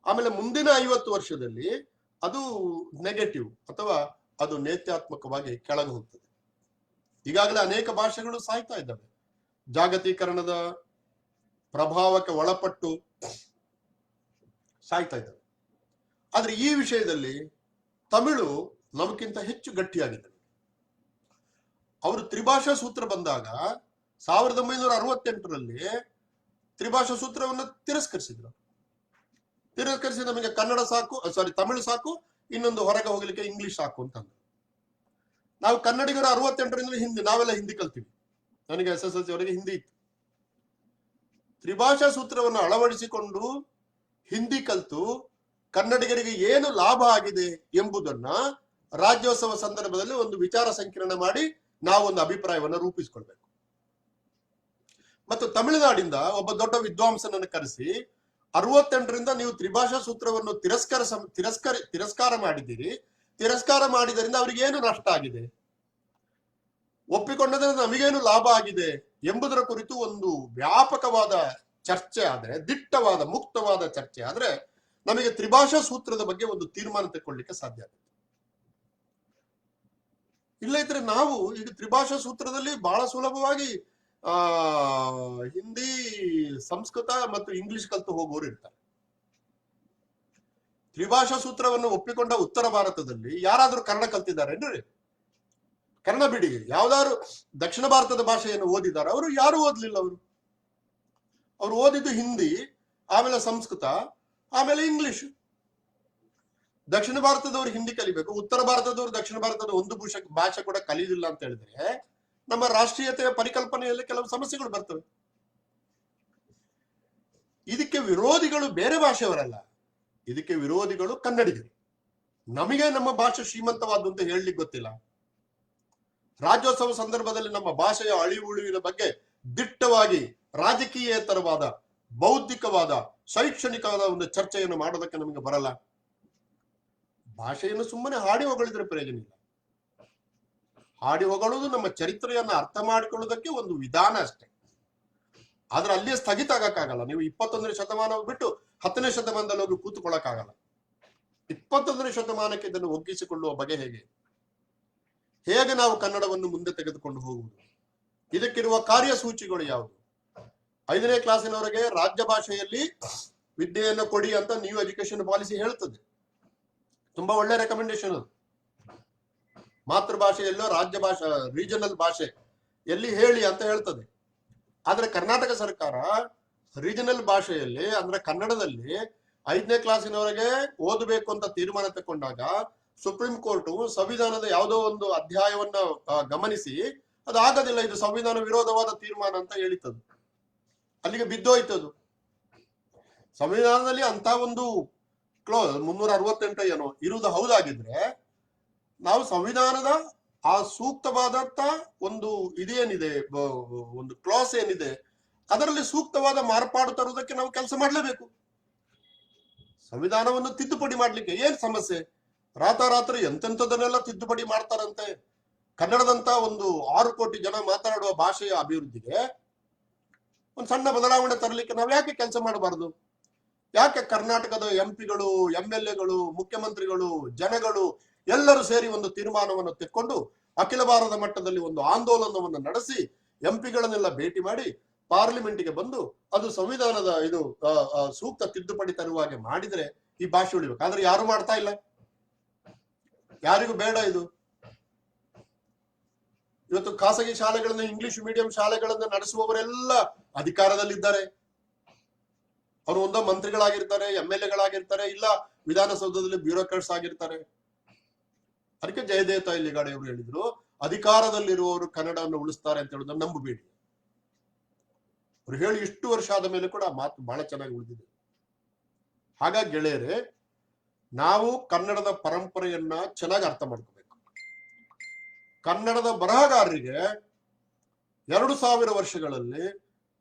[SPEAKER 1] ಆಮೇಲೆ ಮುಂದಿನ 50 ವರ್ಷದಲ್ಲಿ ಅದು ನೆಗೆಟಿವ್ ಅಥವಾ ಅದು ನೇತ್ಯಾತ್ಮಕವಾಗಿ ಕೆಳಗೆ ಹೋಗ್ತದೆ. ಈಗಾಗಲೇ ಅನೇಕ ಭಾಷೆಗಳು ಸಾಯ್ತಾ ಇದ್ದಾವೆ, ಜಾಗತೀಕರಣದ ಪ್ರಭಾವಕ್ಕೆ ಒಳಪಟ್ಟು ಸಾಯ್ತಾ ಇದ್ದಾವೆ. ಆದ್ರೆ ಈ ವಿಷಯದಲ್ಲಿ ತಮಿಳು ನಮಗಿಂತ ಹೆಚ್ಚು ಗಟ್ಟಿಯಾಗಿದೆ. ಅವರು ತ್ರಿಭಾಷಾ ಸೂತ್ರ ಬಂದಾಗ 1968ರಲ್ಲಿ ತ್ರಿಭಾಷಾ ಸೂತ್ರವನ್ನು ತಿರಸ್ಕರಿಸಿದ್ರು. ತಿರಸ್ಕರಿಸಿ ನಮಗೆ ಕನ್ನಡ ಸಾಕು, ತಮಿಳು ಸಾಕು, ಇನ್ನೊಂದು ಹೊರಗೆ ಹೋಗ್ಲಿಕ್ಕೆ ಇಂಗ್ಲಿಷ್ ಸಾಕು ಅಂತಂದ್ರು. ನಾವು ಕನ್ನಡಿಗರು 68ರಿಂದ ಹಿಂದಿ, ನಾವೆಲ್ಲ ಹಿಂದಿ ಕಲ್ತೀವಿ. ನನಗೆ SSLC ವರೆಗೆ ಹಿಂದಿ ಇತ್ತು. ತ್ರಿಭಾಷಾ ಸೂತ್ರವನ್ನು ಅಳವಡಿಸಿಕೊಂಡು ಹಿಂದಿ ಕಲಿತು ಕನ್ನಡಿಗರಿಗೆ ಏನು ಲಾಭ ಆಗಿದೆ ಎಂಬುದನ್ನ ರಾಜ್ಯೋತ್ಸವ ಸಂದರ್ಭದಲ್ಲಿ ಒಂದು ವಿಚಾರ ಸಂಕಿರಣ ಮಾಡಿ ನಾವೊಂದು ಅಭಿಪ್ರಾಯವನ್ನು ರೂಪಿಸಿಕೊಳ್ಬೇಕು. ಮತ್ತು ತಮಿಳುನಾಡಿಂದ ಒಬ್ಬ ದೊಡ್ಡ ವಿದ್ವಾಂಸನನ್ನು ಕರೆಸಿ 68ರಿಂದ ನೀವು ತ್ರಿಭಾಷಾ ಸೂತ್ರವನ್ನು ತಿರಸ್ಕಾರ ಮಾಡಿದ್ದೀರಿ, ತಿರಸ್ಕಾರ ಮಾಡಿದರಿಂದ ಅವರಿಗೆ ಏನು ನಷ್ಟ ಆಗಿದೆ, ಒಪ್ಪಿಕೊಂಡದ್ರಿಂದ ನಮಗೇನು ಲಾಭ ಆಗಿದೆ ಎಂಬುದರ ಕುರಿತು ಒಂದು ವ್ಯಾಪಕವಾದ ಚರ್ಚೆ ಆದ್ರೆ, ದಿಟ್ಟವಾದ ಮುಕ್ತವಾದ ಚರ್ಚೆ ಆದ್ರೆ ನಮಗೆ ತ್ರಿಭಾಷಾ ಸೂತ್ರದ ಬಗ್ಗೆ ಒಂದು ತೀರ್ಮಾನ ತಗೊಳ್ಳಿಕ್ಕೆ ಸಾಧ್ಯ ಆಗುತ್ತೆ. ಇಲ್ಲ ಇದ್ರೆ ನಾವು ಈಗ ತ್ರಿಭಾಷಾ ಸೂತ್ರದಲ್ಲಿ ಬಹಳ ಸುಲಭವಾಗಿ ಹಿಂದಿ, ಸಂಸ್ಕೃತ ಮತ್ತು ಇಂಗ್ಲಿಷ್ ಕಲಿತು ಹೋಗುವವರು ಇರ್ತಾರೆ. ತ್ರಿಭಾಷಾ ಸೂತ್ರವನ್ನು ಒಪ್ಪಿಕೊಂಡ ಉತ್ತರ ಭಾರತದಲ್ಲಿ ಯಾರಾದ್ರೂ ಕನ್ನಡ ಕಲ್ತಿದ್ದಾರೇನ್ರಿ? ಕನ್ನಡ ಬಿಡಿ, ಯಾವ್ದಾದ್ರು ದಕ್ಷಿಣ ಭಾರತದ ಭಾಷೆಯನ್ನು ಓದಿದ್ದಾರೆ? ಅವರು ಯಾರು ಓದ್ಲಿಲ್ಲ. ಅವರು ಓದಿದ್ದು ಹಿಂದಿ, ಆಮೇಲೆ ಸಂಸ್ಕೃತ, ಆಮೇಲೆ ಇಂಗ್ಲಿಷ್. ದಕ್ಷಿಣ ಭಾರತದವರು ಹಿಂದಿ ಕಲಿಬೇಕು, ಉತ್ತರ ಭಾರತದವರು ದಕ್ಷಿಣ ಭಾರತದ ಒಂದು ಭಾಷೆ ಕೂಡ ಕಲಿಯುವುದಿಲ್ಲ ಅಂತ ಹೇಳಿದ್ರೆ ನಮ್ಮ ರಾಷ್ಟ್ರೀಯತೆಯ ಪರಿಕಲ್ಪನೆಯಲ್ಲಿ ಕೆಲವು ಸಮಸ್ಯೆಗಳು ಬರ್ತವೆ. ಇದಕ್ಕೆ ವಿರೋಧಿಗಳು ಬೇರೆ ಭಾಷೆಯವರಲ್ಲ, ಇದಕ್ಕೆ ವಿರೋಧಿಗಳು ಕನ್ನಡಿಗರು. ನಮಗೆ ನಮ್ಮ ಭಾಷೆ ಶ್ರೀಮಂತವಾದ್ದು ಅಂತ ಹೇಳಲಿಕ್ಕೆ ಗೊತ್ತಿಲ್ಲ. ರಾಜ್ಯೋತ್ಸವ ಸಂದರ್ಭದಲ್ಲಿ ನಮ್ಮ ಭಾಷೆಯ ಅಳಿವು ಉಳಿವಿನ ಬಗ್ಗೆ ದಿಟ್ಟವಾಗಿ ರಾಜಕೀಯೇತರವಾದ, ಬೌದ್ಧಿಕವಾದ, ಶೈಕ್ಷಣಿಕವಾದ ಒಂದು ಚರ್ಚೆಯನ್ನು ಮಾಡೋದಕ್ಕೆ ನಮಗೆ ಬರಲ್ಲ. ಭಾಷೆಯನ್ನು ಸುಮ್ಮನೆ ಹಾಡಿ ಹೊಗಳಿದ್ರೆ ಪ್ರಯೋಜನ ಇಲ್ಲ. ಹಾಡಿ ಹೊಗಳೋದು ನಮ್ಮ ಚರಿತ್ರೆಯನ್ನ ಅರ್ಥ ಮಾಡಿಕೊಳ್ಳೋದಕ್ಕೆ ಒಂದು ವಿಧಾನ ಅಷ್ಟೇ. ಆದ್ರೆ ಅಲ್ಲಿಯೇ ಸ್ಥಗಿತ ಆಗಕ್ಕಾಗಲ್ಲ. ನೀವು 21ನೇ ಶತಮಾನ ಬಿಟ್ಟು 10ನೇ ಶತಮಾನದಲ್ಲಿ ಹೋಗಿ ಕೂತ್ಕೊಳ್ಳಕ್ಕಾಗಲ್ಲ. 21ನೇ ಶತಮಾನಕ್ಕೆ ಇದನ್ನು ಒಗ್ಗಿಸಿಕೊಳ್ಳುವ ಬಗೆ ಹೇಗೆ ನಾವು ಕನ್ನಡವನ್ನು ಮುಂದೆ ತೆಗೆದುಕೊಂಡು ಹೋಗುವುದು, ಇದಕ್ಕಿರುವ ಕಾರ್ಯಸೂಚಿಗಳು ಯಾವುದು? 5ನೇ ಕ್ಲಾಸಿನವರೆಗೆ ರಾಜ್ಯ ಭಾಷೆಯಲ್ಲಿ ವಿದ್ಯೆಯನ್ನು ಕೊಡಿ ಅಂತ ನ್ಯೂ ಎಜುಕೇಶನ್ ಪಾಲಿಸಿ ಹೇಳ್ತದೆ. ತುಂಬಾ ಒಳ್ಳೆ ರೆಕಮೆಂಡೇಶನ್ ಅದು. ಮಾತೃಭಾಷೆಯಲ್ಲೋ ರಾಜ್ಯ ಭಾಷೆ, ರೀಜನಲ್ ಭಾಷೆ ಎಲ್ಲಿ ಹೇಳಿ ಅಂತ ಹೇಳ್ತದೆ. ಆದ್ರೆ ಕರ್ನಾಟಕ ಸರ್ಕಾರ ರೀಜನಲ್ ಭಾಷೆಯಲ್ಲಿ ಅಂದ್ರೆ ಕನ್ನಡದಲ್ಲಿ 5ನೇ ಕ್ಲಾಸಿನವರೆಗೆ ಓದಬೇಕು ಅಂತ ತೀರ್ಮಾನ ತಗೊಂಡಾಗ ಸುಪ್ರೀಂ ಕೋರ್ಟ್ ಸಂವಿಧಾನದ ಯಾವುದೋ ಒಂದು ಅಧ್ಯಾಯವನ್ನ ಗಮನಿಸಿ ಅದು ಆಗೋದಿಲ್ಲ, ಇದು ಸಂವಿಧಾನ ವಿರೋಧವಾದ ತೀರ್ಮಾನ ಅಂತ ಹೇಳಿತದು. ಅಲ್ಲಿಗೆ ಬಿದ್ದೋಯ್ತದು. ಸಂವಿಧಾನದಲ್ಲಿ ಅಂತ ಒಂದು ಕ್ಲೋಸ್ 368 ಏನೋ ಇರುವುದು ಹೌದಾಗಿದ್ರೆ ನಾವು ಸಂವಿಧಾನದ ಆ ಸೂಕ್ತವಾದಂತ ಒಂದು ಇದೇನಿದೆ, ಒಂದು ಕ್ಲಾಸ್ ಏನಿದೆ ಅದರಲ್ಲಿ ಸೂಕ್ತವಾದ ಮಾರ್ಪಾಡು ತರುವುದಕ್ಕೆ ನಾವು ಕೆಲಸ ಮಾಡಲೇಬೇಕು. ಸಂವಿಧಾನವನ್ನು ತಿದ್ದುಪಡಿ ಮಾಡ್ಲಿಕ್ಕೆ ಏನ್ ಸಮಸ್ಯೆ? ರಾತಾರಾತ್ರಿ ಎಂತೆಂಥದನ್ನೆಲ್ಲ ತಿದ್ದುಪಡಿ ಮಾಡ್ತಾರಂತೆ. ಕನ್ನಡದಂತ ಒಂದು 6 ಕೋಟಿ ಜನ ಮಾತನಾಡುವ ಭಾಷೆಯ ಅಭಿವೃದ್ಧಿಗೆ ಒಂದು ಸಣ್ಣ ಬದಲಾವಣೆ ತರಲಿಕ್ಕೆ ನಾವು ಯಾಕೆ ಕೆಲಸ ಮಾಡಬಾರದು? ಯಾಕೆ ಕರ್ನಾಟಕದ ಎಂಪಿಗಳು, MLAಗಳು, ಮುಖ್ಯಮಂತ್ರಿಗಳು, ಜನಗಳು ಎಲ್ಲರೂ ಸೇರಿ ಒಂದು ತೀರ್ಮಾನವನ್ನು ತೆಕ್ಕೊಂಡು ಅಖಿಲ ಭಾರತ ಮಟ್ಟದಲ್ಲಿ ಒಂದು ಆಂದೋಲನವನ್ನು ನಡೆಸಿ ಎಂಪಿಗಳನ್ನೆಲ್ಲ ಭೇಟಿ ಮಾಡಿ ಪಾರ್ಲಿಮೆಂಟ್ಗೆ ಬಂದು ಅದು ಸಂವಿಧಾನದ ಇದು ಸೂಕ್ತ ತಿದ್ದುಪಡಿ ತರುವ ಹಾಗೆ ಮಾಡಿದ್ರೆ ಈ ಭಾಷೆ ಉಳಿಬೇಕು. ಆದ್ರೆ ಯಾರು ಮಾಡ್ತಾ ಇಲ್ಲ, ಯಾರಿಗೂ ಬೇಡ ಇದು. ಇವತ್ತು ಖಾಸಗಿ ಶಾಲೆಗಳನ್ನ, ಇಂಗ್ಲಿಷ್ ಮೀಡಿಯಂ ಶಾಲೆಗಳನ್ನ ನಡೆಸುವವರೆಲ್ಲ ಅಧಿಕಾರದಲ್ಲಿದ್ದಾರೆ. ಅವರು ಒಂದೋ ಮಂತ್ರಿಗಳಾಗಿರ್ತಾರೆ, MLAಗಳಾಗಿರ್ತಾರೆ, ಇಲ್ಲ ವಿಧಾನಸೌಧದಲ್ಲಿ ಬ್ಯೂರೋಕ್ರಾಟ್ಸ್ ಆಗಿರ್ತಾರೆ. ಅದಕ್ಕೆ ಜಯದೇವ ಇಲ್ಲಿಗಾಡೆ ಅವರು ಹೇಳಿದ್ರು, ಅಧಿಕಾರದಲ್ಲಿರುವವರು ಕನ್ನಡವನ್ನು ಉಳಿಸ್ತಾರೆ ಅಂತ ಹೇಳೋದನ್ನ ನಂಬಬೇಡಿ. ಅವ್ರು ಹೇಳಿ ಇಷ್ಟು ವರ್ಷ ಆದ ಮೇಲೆ ಕೂಡ ಆ ಮಾತು ಬಹಳ ಚೆನ್ನಾಗಿ ಉಳಿದಿದೆ. ಹಾಗಾಗಿ ಗೆಳೆಯರೆ, ನಾವು ಕನ್ನಡದ ಪರಂಪರೆಯನ್ನ ಚೆನ್ನಾಗಿ ಅರ್ಥ ಮಾಡ್ಕೋಬೇಕು. ಕನ್ನಡದ ಬರಹಗಾರರಿಗೆ 2000 ವರ್ಷಗಳಲ್ಲಿ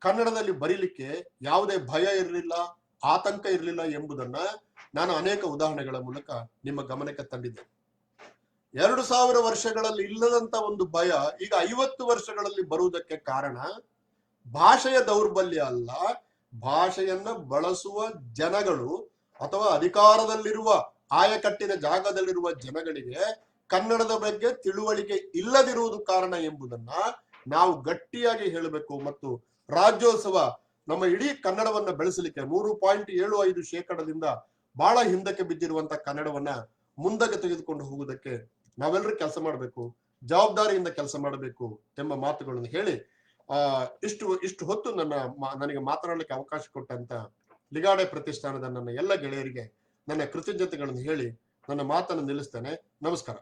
[SPEAKER 1] ಕನ್ನಡದಲ್ಲಿ ಬರೀಲಿಕ್ಕೆ ಯಾವುದೇ ಭಯ ಇರಲಿಲ್ಲ, ಆತಂಕ ಇರಲಿಲ್ಲ ಎಂಬುದನ್ನ ನಾನು ಅನೇಕ ಉದಾಹರಣೆಗಳ ಮೂಲಕ ನಿಮ್ಮ ಗಮನಕ್ಕೆ ತಂದಿದ್ದೆ. 2000 ವರ್ಷಗಳಲ್ಲಿ ಇಲ್ಲದಂತ ಒಂದು ಭಯ ಈಗ 50 ವರ್ಷಗಳಲ್ಲಿ ಬರುವುದಕ್ಕೆ ಕಾರಣ ಭಾಷೆಯ ದೌರ್ಬಲ್ಯ ಅಲ್ಲ, ಭಾಷೆಯನ್ನ ಬಳಸುವ ಜನಗಳು ಅಥವಾ ಅಧಿಕಾರದಲ್ಲಿರುವ ಆಯಕಟ್ಟಿನ ಜಾಗದಲ್ಲಿರುವ ಜನಗಳಿಗೆ ಕನ್ನಡದ ಬಗ್ಗೆ ತಿಳುವಳಿಕೆ ಇಲ್ಲದಿರುವುದು ಕಾರಣ ಎಂಬುದನ್ನ ನಾವು ಗಟ್ಟಿಯಾಗಿ ಹೇಳಬೇಕು. ಮತ್ತು ರಾಜ್ಯೋತ್ಸವ ನಮ್ಮ ಇಡೀ ಕನ್ನಡವನ್ನ ಬೆಳೆಸಲಿಕ್ಕೆ 3.75% ಬಹಳ ಹಿಂದಕ್ಕೆ ಬಿದ್ದಿರುವಂತ ಕನ್ನಡವನ್ನ ಮುಂದಕ್ಕೆ ತೆಗೆದುಕೊಂಡು ಹೋಗುವುದಕ್ಕೆ ನಾವೆಲ್ಲರೂ ಕೆಲಸ ಮಾಡಬೇಕು, ಜವಾಬ್ದಾರಿಯಿಂದ ಕೆಲಸ ಮಾಡಬೇಕು ಎಂಬ ಮಾತುಗಳನ್ನು ಹೇಳಿ ಇಷ್ಟು ಹೊತ್ತು ನನಗೆ ಮಾತನಾಡಲಿಕ್ಕೆ ಅವಕಾಶ ಕೊಟ್ಟಂತ ಲಿಗಾಡೆ ಪ್ರತಿಷ್ಠಾನದ ನನ್ನ ಎಲ್ಲ ಗೆಳೆಯರಿಗೆ ನನ್ನ ಕೃತಜ್ಞತೆಗಳನ್ನು ಹೇಳಿ ನನ್ನ ಮಾತನ್ನು ನಿಲ್ಲಿಸ್ತೇನೆ. ನಮಸ್ಕಾರ.